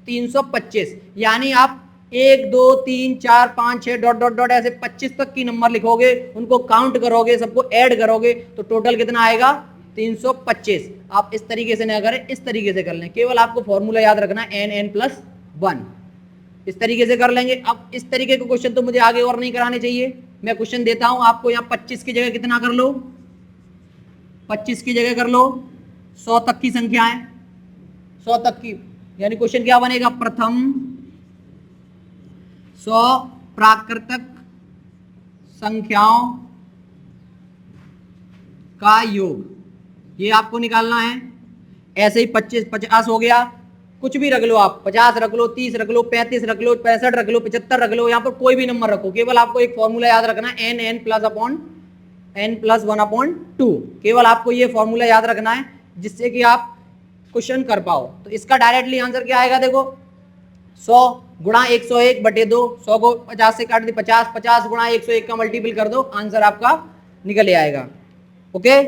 325। यानी आप 1 2 3 4 5 6 डॉट डॉट डॉट ऐसे 25 तक की नंबर लिखोगे, उनको काउंट करोगे, सबको ऐड करोगे तो टोटल कितना आएगा 325। आप इस तरीके से ना करें, इस तरीके से कर लें, केवल आपको फॉर्मूला याद रखना है एन एन प्लस 1, इस तरीके से कर लेंगे। अब इस तरीके के क्वेश्चन तो मुझे आगे और नहीं कराने चाहिए, मैं क्वेश्चन देता हूं आपको, यहाँ 25 की जगह कितना कर लो, 25 की जगह कर लो 100 तक की संख्याएं, 100 तक की, यानी क्वेश्चन क्या बनेगा, प्रथम 100 प्राकृतिक संख्याओं का योग, ये आपको निकालना है। ऐसे ही 25 50 हो गया, कुछ भी रख लो आप, 50 रख लो, 30 रख लो, 35 रख लो, 65 रख लो, 75 रख लो, यहाँ पर कोई भी नंबर रखो, केवल आपको एक फॉर्मूला याद रखना है एन एन प्लस 1/2। केवल आपको ये फॉर्मूला याद रखना है जिससे कि आप क्वेश्चन कर पाओ। तो इसका डायरेक्टली आंसर क्या आएगा, देखो 100 गुणा 101 बटे 2, 100 को 50 से काट दी 50, 50 गुणा 101 का मल्टीपल कर दो, आंसर आपका निकल आएगा। ओके,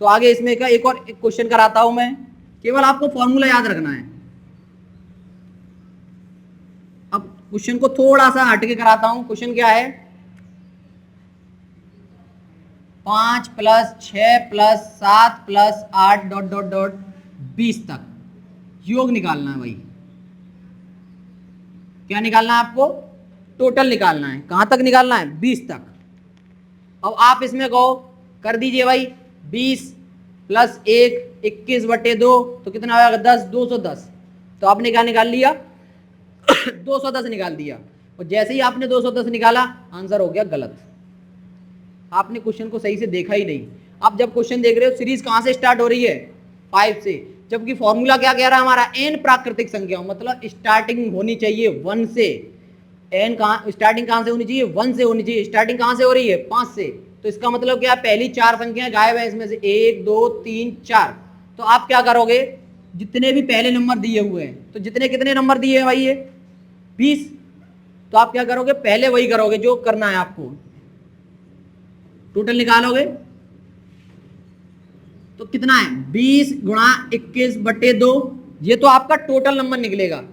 तो आगे इसमें का एक और क्वेश्चन कराता हूं मैं, केवल आपको फॉर्मूला याद रखना है। अब क्वेश्चन को थोड़ा सा हटके कराता हूं, क्वेश्चन क्या है, 5 + 6 + 7 + 8 डॉट डॉट डॉट 20 तक योग निकालना है भाई। क्या निकालना है आपको, टोटल निकालना है, कहां तक निकालना है 20 तक। अब आप इसमें कहो कर दीजिए भाई, 20 + 1 21 बटे 2, तो कितना आएगा 10, 210। तो आपने क्या निकाल लिया 210 निकाल दिया, और जैसे ही आपने 210 निकाला आंसर हो गया गलत, आपने क्वेश्चन को सही से देखा ही नहीं। आप जब क्वेश्चन देख रहे हो सीरीज कहां से स्टार्ट हो रही है 5 से, जबकि फॉर्मूला क्या कह रहा है हमारा, एन प्राकृतिक संख्या, मतलब स्टार्टिंग होनी चाहिए 1 से। एन कहां स्टार्टिंग कहां से होनी चाहिए 1 से होनी चाहिए, स्टार्टिंग कहां से हो रही है 5 से। तो इसका मतलब क्या, पहली 4 संख्याएं गायब है इसमें से, 1 2 3 4। तो आप क्या करोगे, जितने भी पहले नंबर दिए हुए हैं, तो जितने कितने नंबर दिए हैं भाई ये 20, तो आप क्या करोगे पहले वही करोगे जो करना है आपको, टोटल निकालोगे तो कितना है 20 गुणा 21/2, ये तो आपका टोटल नंबर निकलेगा।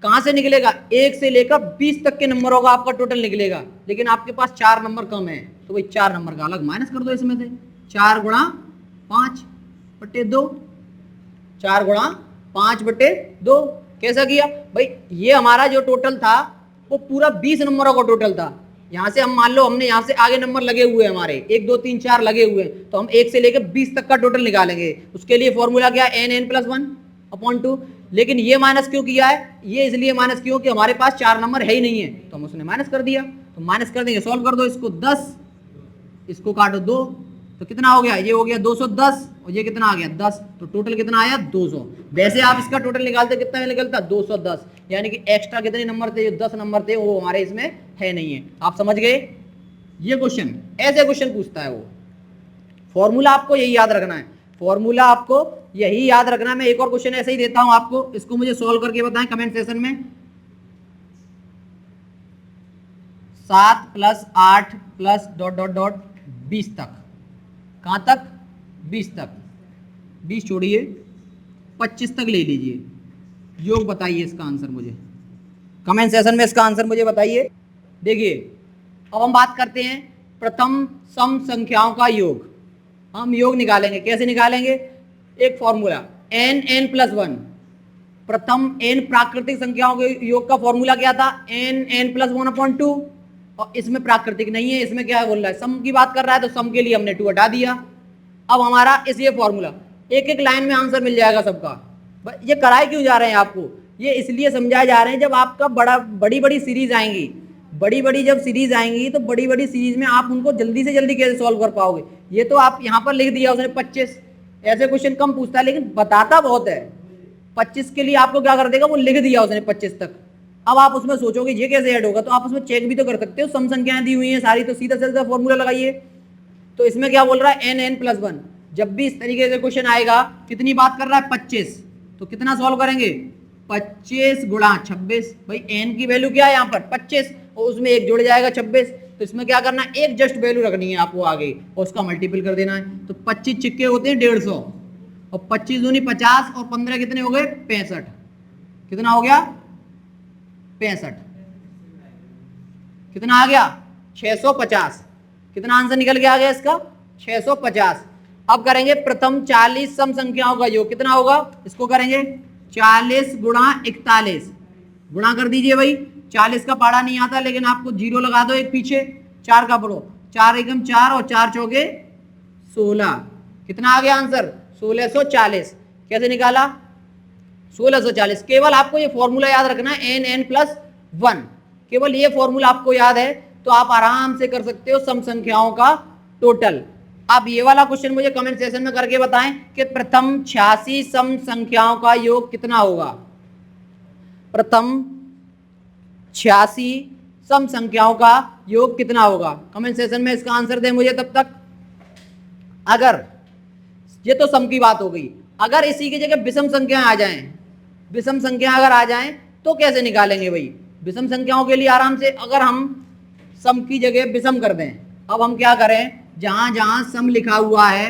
कहां से निकलेगा, 1 से लेकर 20 तक के नंबरों का आपका टोटल निकलेगा, लेकिन आपके पास 4 नंबर कम है, तो भाई 4 नंबर का अलग माइनस कर दो इसमें से। 4 गुणा 5/2, 4 गुणा 5/2। कैसा किया भाई, ये हमारा जो टोटल था वो पूरा 20 नंबरों का टोटल था। यहां से हम मान लो हमने यहां से आगे नंबर लगे हुए हैं हमारे 1 2 3 4 लगे हुए हैं, तो हम 1 से लेकर 20 तक का टोटल निकालेंगे। उसके लिए फॉर्मूला क्या है, n+1/2। लेकिन ये माइनस क्यों किया है, ये इसलिए माइनस क्यों कि हमारे पास 4 नंबर है ही नहीं है, तो हम उसने माइनस कर दिया। तो माइनस कर देंगे, सॉल्व कर दो इसको, 10 इसको काटो 2, तो कितना हो गया, ये हो गया 210 और ये कितना आ गया 10, तो टोटल कितना आया 200। वैसे आप इसका टोटल निकालते कितना निकलता 210, यानी कि एक्स्ट्रा कितने नंबर थे, जो 10 नंबर थे वो हमारे इसमें है नहीं है। आप समझ गए, ये क्वेश्चन ऐसे क्वेश्चन पूछता है वो। फॉर्मूला आपको यही याद रखना है, फॉर्मूला आपको यही याद रखना है। मैं एक और क्वेश्चन ऐसे ही देता हूं आपको, इसको मुझे सोल्व करके बताएं कमेंट सेशन में। 7 + 8 + ... 20 तक, कहां तक 20 तक, 20 छोड़िए 25 तक ले लीजिए। योग बताइए इसका आंसर मुझे कमेंट सेशन में, इसका आंसर मुझे बताइए। देखिए अब हम बात करते हैं प्रथम सम संख्याओं का योग। हम योग निकालेंगे, कैसे निकालेंगे, एक फॉर्मूला n+1। प्रथम n प्राकृतिक संख्याओं के योग का फॉर्मूला क्या था, n+1/2, और इसमें प्राकृतिक नहीं है, इसमें क्या है बोल रहा है, सम की बात कर रहा है, तो सम के लिए हमने 2 हटा दिया। अब हमारा इस ये फॉर्मूला, एक एक लाइन में आंसर मिल जाएगा सबका। ये कराए क्यों जा रहे हैं आपको, ये इसलिए समझाए जा रहे हैं, जब आपका बड़ी बड़ी सीरीज आएंगी, बड़ी जब सीरीज आएंगी, तो बड़ी सीरीज में आप उनको जल्दी से जल्दी कैसे सॉल्व कर पाओगे। ये तो आप यहाँ पर लिख दिया उसने 25, ऐसे क्वेश्चन कम पूछता है लेकिन बताता बहुत है। 25 के लिए आपको क्या कर देगा, वो लिख दिया उसने 25 तक। अब आप उसमें सोचोगे ये कैसे ऐड होगा, तो आप उसमें चेक भी तो कर सकते हो, सम संख्याएं दी हुई हैं सारी, तो सीधा सीधा फॉर्मूला लगाइए। तो इसमें क्या बोल रहा है, n+1। जब भी इस तरीके से क्वेश्चन आएगा, कितनी बात कर रहा है 25, तो कितना सॉल्व करेंगे 25 गुणा 26। भाई n की वैल्यू क्या है यहाँ पर 25, और उसमें एक जुड़ जाएगा 26, तो इसमें क्या करना है, एक जस्ट वैल्यू रखनी है आपको आगे और उसका मल्टीपल कर देना है। तो 25 छिक्के होते हैं 150, और 25 दूनी 50, और 15 कितने हो गए 65। कितना हो गया 65, कितना आ गया 650। कितना आंसर निकल के आ गया इसका 650। अब करेंगे प्रथम 40 सम संख्याओं का योग, कितना होगा, इसको करेंगे 40 गुणा 41, गुणा कर दीजिए भाई। 40 का पाड़ा नहीं आता, लेकिन आपको 0 लगा दो एक पीछे, 4 का पढ़ो, 4 एकम 4 और 4 चौके 16। कितना आ गया आंसर 1640। कैसे निकाला 1640। केवल आपको ये फॉर्मूला याद रखना है n+1, केवल ये फॉर्मूला आपको याद है, तो आप आराम से कर सकते हो सम संख्याओं का टोटल। अब ये वाला क्वेश्चन मुझे कमेंट सेशन में करके बताएं कि प्रथम 86 सम संख्याओं का योग कितना होगा। प्रथम 86 सम संख्याओं का योग कितना होगा, कमेंट सेशन में इसका आंसर दें मुझे। तब तक अगर ये तो सम की बात हो गई, अगर इसी की जगह विषम संख्या आ जाएं, विषम संख्या अगर आ जाएं तो कैसे निकालेंगे भाई। विषम संख्याओं के लिए आराम से, अगर हम सम की जगह विषम कर दें, अब हम क्या करें, जहां जहां सम लिखा हुआ है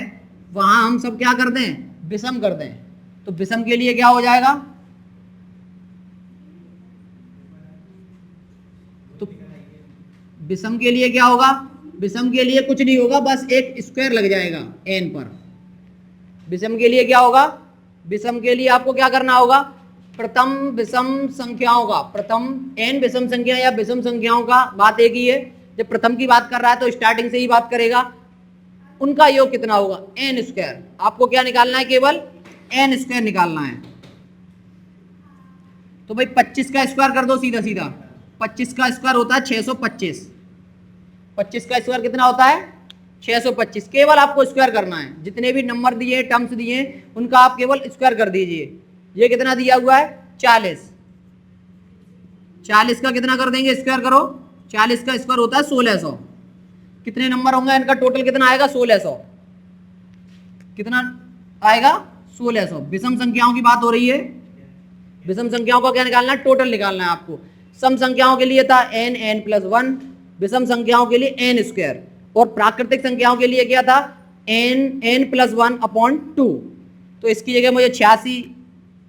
वहां हम सब क्या कर दें, विषम कर दें। तो विषम के लिए क्या हो जाएगा, तो विषम के लिए क्या होगा, विषम के लिए कुछ नहीं होगा, बस एक स्क्वायर लग जाएगा n पर। विषम के लिए क्या होगा, विषम के लिए आपको क्या करना होगा, प्रथम विषम संख्याओं का, प्रथम n विषम संख्या या विषम संख्याओं का बात एक ही है। जब प्रथम की बात कर रहा है तो स्टार्टिंग से ही बात करेगा, उनका योग कितना होगा n²। आपको क्या निकालना है, केवल n² निकालना है। तो भाई 25 का स्क्वायर कर दो सीधा सीधा, 25 का स्क्वायर होता है 625। 25 का स्क्वायर कितना होता है 625। केवल आपको स्क्वायर करना है, जितने भी नंबर दिए टर्म्स दिए उनका आप केवल स्क्वायर कर दीजिए। ये कितना दिया हुआ है 40, 40 का कितना कर देंगे स्क्वायर करो, 40 का स्क्वायर होता है 1600। कितने नंबर होंगे इनका टोटल कितना आएगा 1600, कितना आएगा 1600। विषम संख्याओं की बात हो रही है, विषम संख्याओं का क्या निकालना है, टोटल निकालना है आपको। सम संख्याओं के लिए था n+1, विषम संख्याओं के लिए n², और प्राकृतिक संख्याओं के लिए क्या था n+1/2। तो इसकी जगह मुझे 86,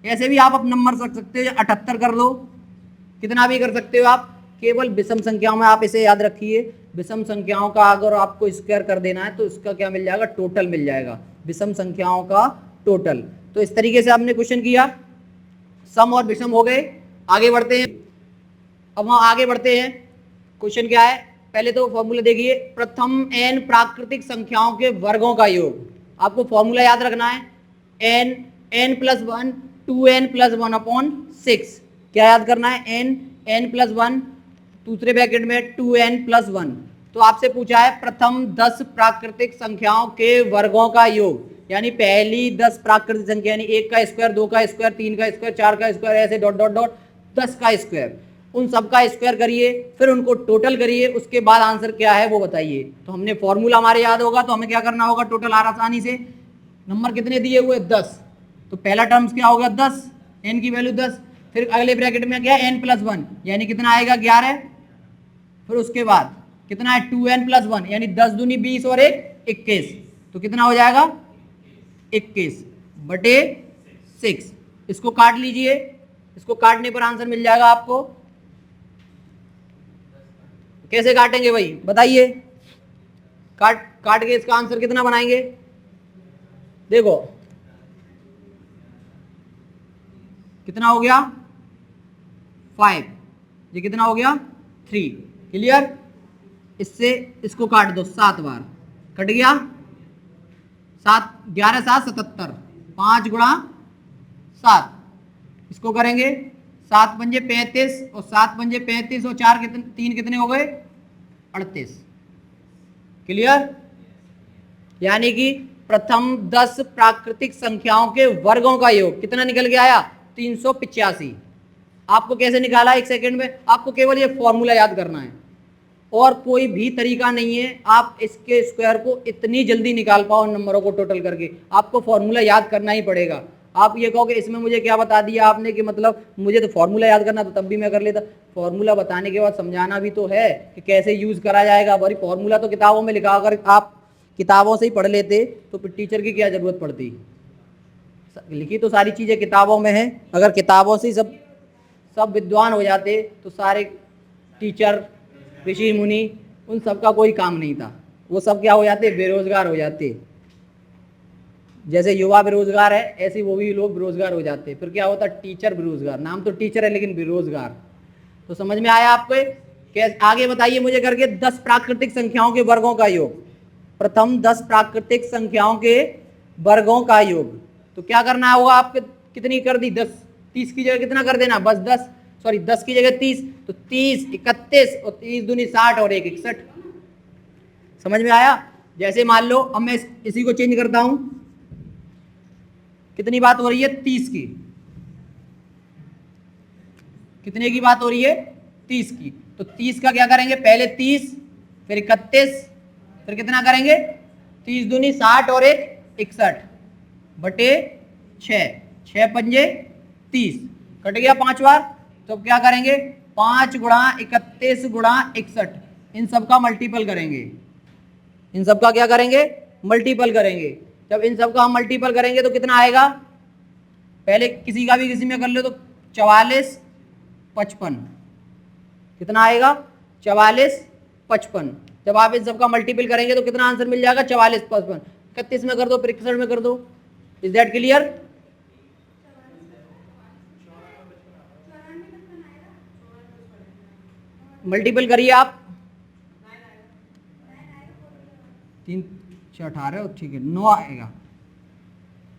ऐसे भी आप नंबर रख सकते हो, 78 कर लो, कितना भी कर सकते हो आप। केवल विषम संख्याओं में आप इसे याद रखिए, विषम संख्याओं का अगर आपको स्क्वायर कर देना है तो इसका क्या मिल जाएगा, टोटल मिल जाएगा, विषम संख्याओं का टोटल। तो इस तरीके से आपने क्वेश्चन किया, सम और विषम हो गए। आगे बढ़ते हैं, अब हम आगे बढ़ते हैं। क्वेश्चन क्या है, पहले तो फॉर्मूला देखिए, प्रथम n प्राकृतिक संख्याओं के वर्गों का योग। आपको फॉर्मूला याद रखना है, n+1 2n+1/6। क्या याद करना है, n+1 दूसरे ब्रैकेट में 2n+1। तो आपसे पूछा है प्रथम 10 प्राकृतिक संख्याओं के वर्गों का योग, यानी पहली 10 प्राकृतिक संख्या, यानी 1 का स्क्वायर, 2 का स्क्वायर, 3 का स्क्वायर, 4 का स्क्वायर, ऐसे डॉट डॉट डॉट 10 का स्क्वायर, उन सब का स्क्वायर करिए, फिर उनको टोटल करिए, उसके बाद आंसर क्या है वो बताइए। तो हमने फॉर्मूला हमारे याद होगा, तो हमें क्या करना होगा, टोटल आसानी से, नंबर कितने दिए हुए 10, तो पहला टर्म्स क्या हो गया 10, n की वैल्यू 10, फिर अगले ब्रैकेट में क्या है n+1, यानी कितना आएगा 11, फिर उसके बाद कितना है 2n+1, यानी 10 दूनी 20 और 1 21, तो कितना हो जाएगा 21/6। इसको काट लीजिए, इसको काटने पर आंसर मिल जाएगा आपको। कैसे काटेंगे भाई बताइए, काट के इसका आंसर कितना बनाएंगे, देखो कितना हो गया 5, ये कितना हो गया 3, क्लियर। इससे इसको काट दो 7 बार, कट गया 7, 11 7 77, 5 गुणा 7, इसको करेंगे 7 पंजे 35 और 7 पंजे 35 और 4 कितने, 3 कितने हो गए 38, क्लियर। यानी कि प्रथम 10 प्राकृतिक संख्याओं के वर्गों का योग कितना निकल के आया 385। आपको कैसे निकाला, एक सेकंड में, आपको केवल ये फॉर्मूला याद करना है और कोई भी तरीका नहीं है आप इसके स्क्वायर को इतनी जल्दी निकाल पाओ नंबरों को टोटल करके, आपको फॉर्मूला याद करना ही पड़ेगा। आप ये कहोगे इसमें मुझे क्या बता दिया आपने कि मतलब मुझे तो फॉर्मूला याद करना, तो तब भी मैं कर लेता। फॉर्मूला बताने के बाद समझाना भी तो है कि कैसे यूज करा जाएगा। भाई फॉर्मूला तो किताबों में लिखा, अगर आप किताबों से ही पढ़ लेते तो फिर टीचर की क्या जरूरत पड़ती। लिखी तो सारी चीजें किताबों में है, अगर किताबों से सब विद्वान हो जाते तो सारे टीचर ऋषि मुनि उन सब का कोई काम नहीं था, वो सब क्या हो जाते, बेरोजगार हो जाते। जैसे युवा बेरोजगार है ऐसे वो भी लोग बेरोजगार हो जाते, फिर क्या होता, टीचर बेरोजगार, नाम तो टीचर है लेकिन बेरोजगार। तो समझ में आया आपको। कैसे, आगे बताइए मुझे करके 10 प्राकृतिक संख्याओं के वर्गों का योग, प्रथम 10 प्राकृतिक संख्याओं के वर्गों का योग। तो क्या करना होगा, आपके कितनी कर दी 10, 30 की जगह कितना कर देना, बस 10 की जगह 30, तो 30 31 और 30 दूनी 60 और 1 61। समझ में आया। जैसे मान लो अब मैं इसी को चेंज करता हूं, कितनी बात हो रही है 30 की, कितने की बात हो रही है 30 की। तो 30 का क्या करेंगे, पहले 30 फिर 31 फिर कितना करेंगे 30 दूनी 60 और 1 61/6, 6 पंजे 30, कट गया 5 बार। तो क्या करेंगे 5 गुणा 31 गुणा 61, इन सब का मल्टीपल करेंगे, इन सब का क्या करेंगे मल्टीपल करेंगे। जब इन सब का हम मल्टीपल करेंगे तो कितना आएगा, पहले किसी का भी किसी में कर लो तो 44 55, कितना आएगा 44 55। जब आप इन सब का मल्टीपल करेंगे तो कितना आंसर मिल जाएगा 44 55, 31 में कर दो फिर 61 में कर दो। Is that clear. मल्टीपल करिए आप, 3 6 18, ठीक है 9 आएगा,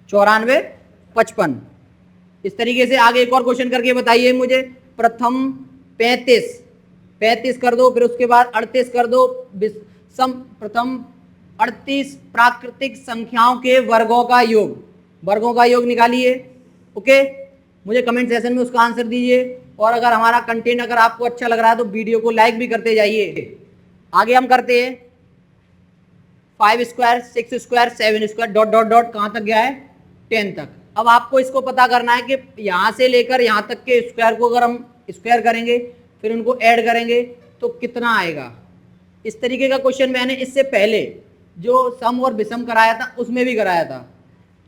94 55। इस तरीके से आगे एक और क्वेश्चन करके बताइए मुझे, प्रथम 35 कर दो, फिर उसके बाद 38 कर दो, प्रथम 38 प्राकृतिक संख्याओं के वर्गों का योग, वर्गों का योग निकालिए। ओके, मुझे कमेंट सेशन में उसका आंसर दीजिए, और अगर हमारा कंटेंट अगर आपको अच्छा लग रहा है तो वीडियो को लाइक भी करते जाइए। आगे हम करते हैं 5 square 6 square 7 square dot dot dot, कहाँ तक गया है 10 तक। अब आपको इसको पता करना है कि यहाँ से लेकर यहाँ तक के स्क्वायर को अगर हम स्क्वायर करेंगे फिर उनको ऐड करेंगे तो कितना आएगा। इस तरीके का क्वेश्चन मैंने इससे पहले जो सम और विषम कराया था उसमें भी कराया था।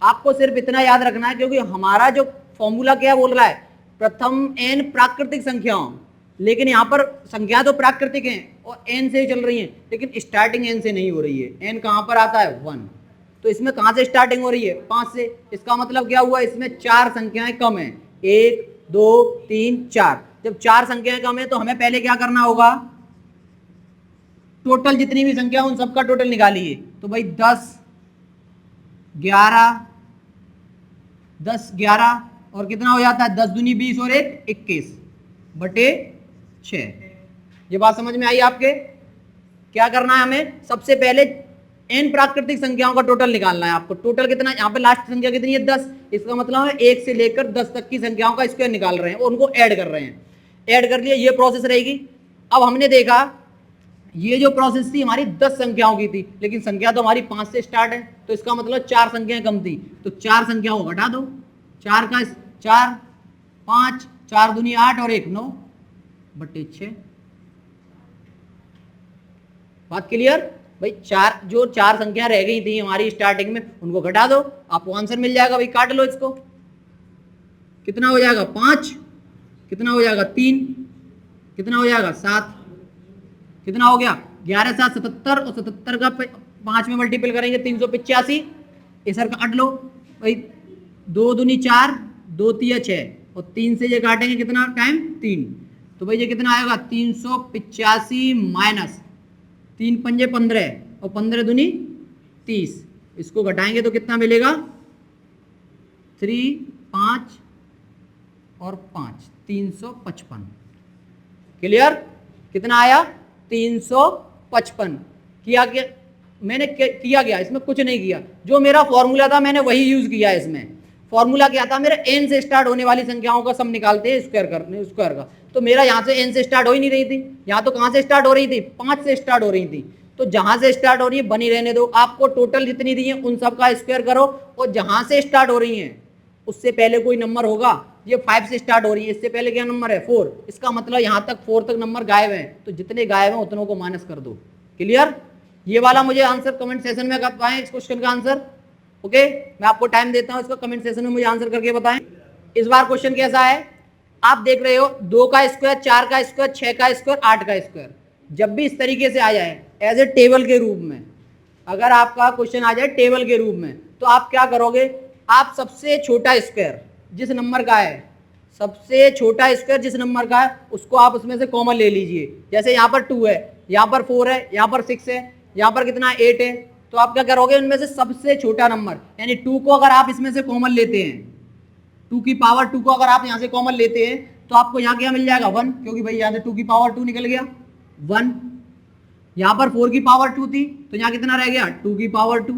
आपको सिर्फ इतना याद रखना है, क्योंकि हमारा जो फॉर्मूला क्या बोल रहा है, प्रथम n प्राकृतिक संख्याओं, लेकिन यहाँ पर संख्या तो प्राकृतिक हैं और n से ही चल रही हैं, लेकिन स्टार्टिंग n से नहीं हो रही है। n कहाँ पर आता है 1, तो इसमें कहाँ से स्टार्टिंग हो रही है 5 से। इसका मतलब क्या हुआ, इसमें 4 संख्याएं कम है, 1 2 3 4। जब 4 संख्याएं कम है तो हमें पहले क्या करना होगा, टोटल जितनी भी संख्या उन सबका टोटल निकालिए। तो भाई 10 11 10 11 और कितना हो जाता है 10 दूनी 20 और 1 21 बटे 6। ये बात समझ में आई आपके? क्या करना है हमें, सबसे पहले n प्राकृतिक संख्याओं का टोटल निकालना है आपको। टोटल कितना, यहाँ पे लास्ट संख्या कितनी है 10, इसका मतलब है 1 से लेकर 10 तक की संख्याओं का स्क्वायर निकाल रहे हैं और उनको ऐड कर रहे हैं। ऐड कर लिया, ये प्रोसेस रहेगी। अब हमने देखा ये जो प्रोसेस थी हमारी 10 संख्याओं की थी, लेकिन संख्या तो हमारी 5 से स्टार्ट है, तो इसका मतलब 4 संख्याएं कम थी, तो 4 संख्याओं को घटा दो। 4 का 4 5 4 दूनी 8 और 1 9 बटे 6। बात क्लियर भाई? जो 4 संख्या रह गई थी हमारी स्टार्टिंग में उनको घटा दो, आपको आंसर मिल जाएगा। भाई काट लो इसको, कितना हो जाएगा 5, कितना हो जाएगा 3, कितना हो जाएगा 7, कितना हो गया 11 7 77 और 77 का 5 में मल्टीपल करेंगे 385। इधर काट लो भाई, 2 दूनी 4 2 तिया 6 और 3 से ये काटेंगे कितना टाइम 3, तो भाई ये कितना आएगा 385 माइनस 3 पंजे 15 और 15 दूनी 30। इसको घटाएंगे तो कितना मिलेगा 3 5 और 5 355। क्लियर? कितना आया 355। किया क्या मैंने, किया गया इसमें कुछ नहीं किया, जो मेरा फॉर्मूला था मैंने वही यूज किया। इसमें फॉर्मूला क्या था, मेरा n से स्टार्ट होने वाली संख्याओं का सम निकालते हैं स्क्वायर का, तो मेरा यहाँ से n से स्टार्ट हो ही नहीं रही थी, यहाँ तो कहाँ से स्टार्ट हो रही थी 5 से स्टार्ट हो रही थी। तो जहां से स्टार्ट हो रही है बनी रहने दो, आपको टोटल जितनी दी है उन सब का स्क्वायर करो, और जहां से स्टार्ट हो रही है उससे पहले कोई नंबर होगा, ये 5 से स्टार्ट हो रही है, इससे पहले क्या नंबर है 4, इसका मतलब यहाँ तक 4 तक नंबर गायब है, तो जितने गायब हैं उतनों को माइनस कर दो। क्लियर? ये वाला मुझे आंसर कमेंट सेशन में बताएं, इस क्वेश्चन का आंसर। ओके, मैं आपको टाइम देता हूं, इसका कमेंट सेशन में मुझे आंसर करके बताएं। इस बार क्वेश्चन कैसा है आप देख रहे हो, 2 का स्क्वायर 4 का स्क्वायर 6 का स्क्वायर 8 का स्क्वायर, जब भी इस तरीके से आ जाए एज ए टेबल के रूप में, अगर आपका क्वेश्चन आ जाए टेबल के रूप में, तो आप क्या करोगे, आप सबसे छोटा स्क्वायर जिस नंबर का है, सबसे छोटा स्क्वायर जिस नंबर का है उसको आप उसमें से कॉमन ले लीजिए। जैसे यहाँ पर 2 है, यहाँ पर 4 है, यहाँ पर 6 है, यहाँ पर कितना 8 है, तो आप क्या करोगे उनमें से सबसे छोटा नंबर यानी 2 को अगर आप इसमें से कॉमन लेते हैं, 2 की पावर 2 को अगर आप यहाँ से कॉमन लेते हैं तो आपको यहाँ क्या मिल जाएगा 1, क्योंकि भाई यहाँ से 2 की पावर 2 निकल गया 1। यहाँ पर 4 की पावर 2 थी तो यहाँ कितना रह गया 2 की पावर 2।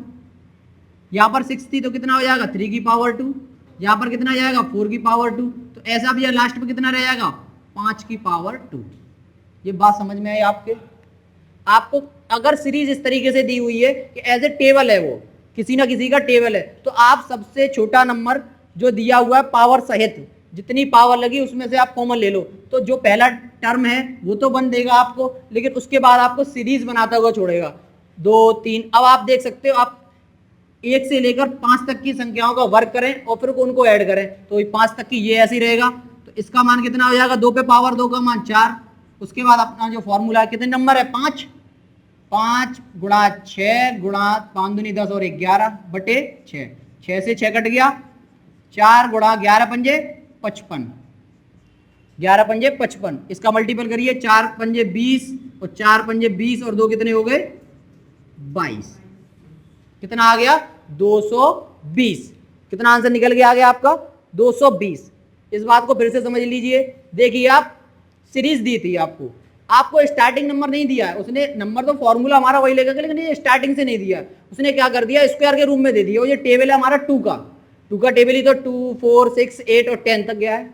यहाँ पर 6 थी तो कितना हो जाएगा 3 की पावर 2। यहाँ पर कितना जाएगा 4 की पावर 2। तो ऐसा भी लास्ट में कितना रह जाएगा 5 की पावर 2। ये बात समझ में आई आपके? आपको अगर सीरीज इस तरीके से दी हुई है कि एज ए टेबल है, वो किसी ना किसी का टेबल है, तो आप सबसे छोटा नंबर जो दिया हुआ है पावर सहित जितनी पावर लगी उसमें से आप कॉमन ले लो, तो जो पहला टर्म है वो तो 1 देगा आपको, लेकिन उसके बाद आपको सीरीज बनाता हुआ छोड़ेगा 2 3। अब आप देख सकते हो, आप 1 से लेकर 5 तक की संख्याओं का वर्क करें और फिर उनको ऐड करें, तो 5 तक की ये ऐसे ही रहेगा, तो इसका मान कितना हो जाएगा 2 पे पावर 2 का मान 4। उसके बाद अपना जो फॉर्मूला है कितने नंबर है 5 गुणा 6 गुणा 5 दूनी 10 और 11 बटे 6। 6 से 6 कट गया, 4 गुणा 11 पंजे 55, 11 पंजे 55। इसका मल्टीपल करिए, 4 पंजे 20 और 4 पंजे 20 और 2 कितने हो गए 22। कितना आ गया 220। कितना आंसर निकल के आ गया आपका 220। इस बात को फिर से समझ लीजिए। देखिए आप सीरीज दी थी आपको स्टार्टिंग नंबर नहीं दिया है उसने, नंबर तो फॉर्मूला हमारा वही लेगा लेकिन ये स्टार्टिंग से नहीं दिया, उसने क्या कर दिया स्क्वायर के रूप में दे दिया। ये टेबल है हमारा 2 का टेबल ही तो 2 4 6 8 और 10 तक गया है।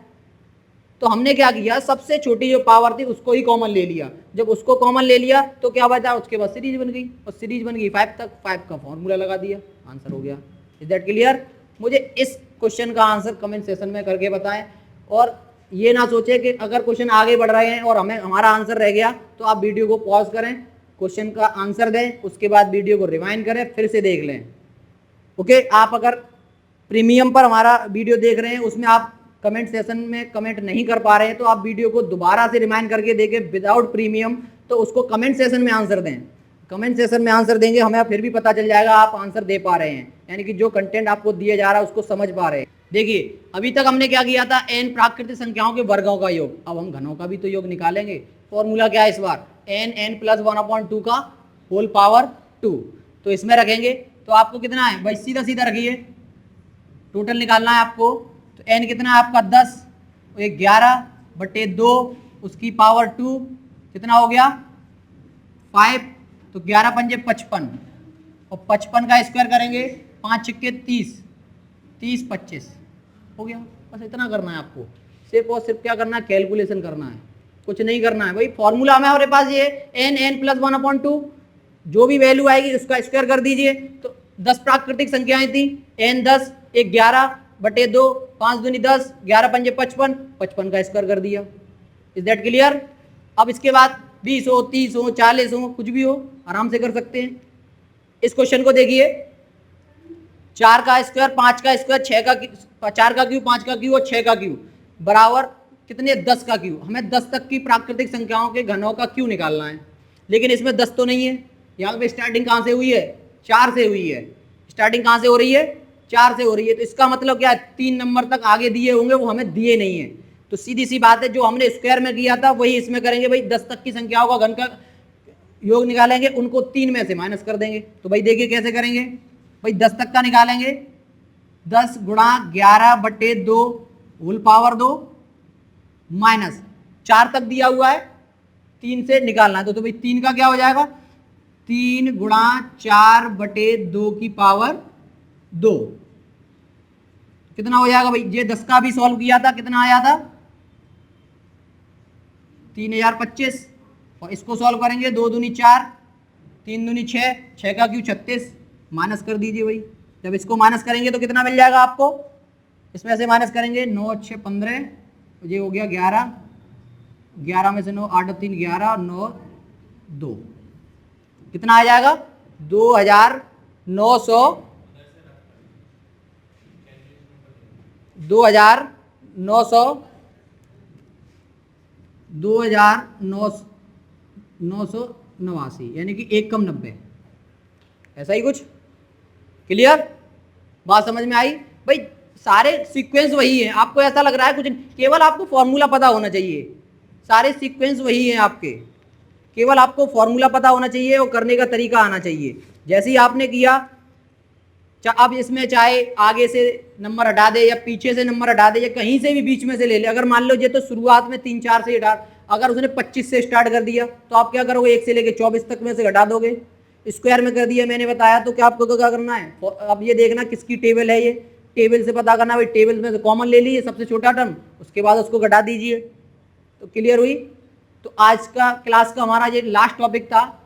तो हमने क्या किया, सबसे छोटी जो पावर थी उसको ही कॉमन ले लिया। जब उसको कॉमन ले लिया तो क्या बचा, उसके बाद सीरीज बन गई और सीरीज बन गई 5 तक, 5 का फॉर्मूला लगा दिया, आंसर हो गया। Is that clear? मुझे इस क्वेश्चन का आंसर कमेंट सेशन में करके बताएं, और ये ना सोचे कि अगर क्वेश्चन आगे बढ़ रहे हैं और हमारा आंसर रह गया तो आप वीडियो को पॉज करें क्वेश्चन का आंसर दें, उसके बाद वीडियो को रिवाइंड करें, फिर से देख लें। ओके, आप अगर प्रीमियम पर हमारा वीडियो देख रहे हैं, उसमें आप कमेंट सेशन में कमेंट नहीं कर पा रहे हैं, तो आप वीडियो को दोबारा से रिमाइंड करके देखें विदाउट प्रीमियम, तो उसको कमेंट सेशन में आंसर दें। कमेंट सेशन में आंसर देंगे, हमें फिर भी पता चल जाएगा आप आंसर दे पा रहे हैं, यानी कि जो कंटेंट आपको दिया जा रहा है उसको समझ पा रहे हैं। देखिए, अभी तक हमने क्या किया था, n प्राकृतिक संख्याओं के वर्गों का योग। अब हम घनों का भी तो योग निकालेंगे। फॉर्मूला क्या है इस बार, n प्लस 1/2 का होल पावर 2। तो इसमें रखेंगे तो आपको कितना है भाई, सीधा सीधा रखिए, टोटल निकालना है आपको। तो n कितना है आपका 10, 11/2 उसकी पावर 2 कितना हो गया 5, तो 11 पंजे 55, और 55 का स्क्वायर करेंगे 5 छिक्के 30, 30 25 हो गया। बस इतना करना है आपको, सिर्फ और सिर्फ क्या करना है, कैलकुलेशन करना है, कुछ नहीं करना है भाई। फॉर्मूला हमारे पास ये n प्लस 1/2, जो भी वैल्यू आएगी उसका स्क्वायर कर दीजिए। तो 10 प्राकृतिक संख्याएं थी, n 10, 11/2, 5 दूनी 10, 11 पंजे 55, 55 का स्क्वायर कर दिया। Is that clear? अब इसके बाद 20 हो, 30 हो, 40 हो, कुछ भी हो, आराम से कर सकते हैं। इस क्वेश्चन को देखिए, 4 का स्क्वायर, 5 का स्क्वायर, 6 का 4 का क्यूब, 5 का क्यूब और 6 का क्यूब बराबर कितने 10 का क्यूब। हमें 10 तक की प्राकृतिक संख्याओं के घनों का क्यूब निकालना है, लेकिन इसमें 10 तो नहीं है। यहाँ पे स्टार्टिंग कहाँ से हुई है, 4 से हुई है। स्टार्टिंग कहाँ से हो रही है, 4 से हो रही है। तो इसका मतलब क्या है, 3 नंबर तक आगे दिए होंगे, वो हमें दिए नहीं है। तो सीधी सी बात है, जो हमने स्क्वायर में किया था वही इसमें करेंगे भाई। 10 तक की संख्याओं का घन का योग निकालेंगे, उनको 3 में से माइनस कर देंगे। तो भाई देखिए कैसे करेंगे भाई, 10 तक का निकालेंगे, 10 गुणा 11/2 होल पावर 2 माइनस 4 तक दिया हुआ है, 3 से निकालना है। तो भाई 3 का क्या हो जाएगा, 3 गुणा 4/2 की पावर 2 कितना हो जाएगा भाई। ये 10 का भी सॉल्व किया था, कितना आया था 3025। और इसको सॉल्व करेंगे, 2 दूनी 4, 3 दूनी 6, 6 का क्यों 36, माइनस कर दीजिए भाई। जब इसको माइनस करेंगे तो कितना मिल जाएगा आपको, इसमें से माइनस करेंगे 9 6 15, ये हो गया 11, 11 में से 9 8 3 11, 9 2 कितना आ जाएगा 2900 2989, यानी कि 1 कम 90, ऐसा ही कुछ। क्लियर, बात समझ में आई भाई। सारे सीक्वेंस वही है, आपको ऐसा लग रहा है कुछ, केवल आपको फॉर्मूला पता होना चाहिए। सारे सीक्वेंस वही है आपके, केवल आपको फॉर्मूला पता होना चाहिए और करने का तरीका आना चाहिए। जैसे ही आपने किया, अब इसमें चाहे आगे से नंबर हटा दे या पीछे से नंबर हटा दे या कहीं से भी बीच में से ले ले। अगर मान लो ये तो शुरुआत में 3 4 से स्टार्ट, अगर उसने 25 से स्टार्ट कर दिया तो आप क्या करोगे, 1 से लेके 24 तक में से घटा दोगे। स्क्वायर में कर दिया मैंने बताया, तो क्या आपको क्या करना है, अब ये देखना किसकी टेबल है, ये टेबल से पता करना भाई। टेबल में से कॉमन ले लीजिए सबसे छोटा टर्म, उसके बाद उसको घटा दीजिए। तो क्लियर हुई। तो आज का क्लास का हमारा ये लास्ट टॉपिक था,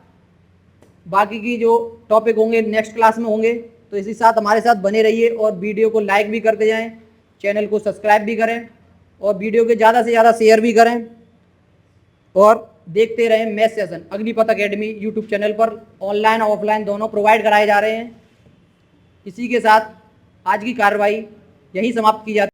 बाकी की जो टॉपिक होंगे नेक्स्ट क्लास में होंगे। तो इसी साथ हमारे साथ बने रहिए और वीडियो को लाइक भी करते जाएं, चैनल को सब्सक्राइब भी करें और वीडियो के ज़्यादा से ज़्यादा शेयर भी करें, और देखते रहें math session. Agnipath Academy YouTube channel पर ऑनलाइन और ऑफलाइन दोनों प्रोवाइड कराए जा रहे हैं। इसी के साथ आज की कार्रवाई यहीं समाप्त की जाती है।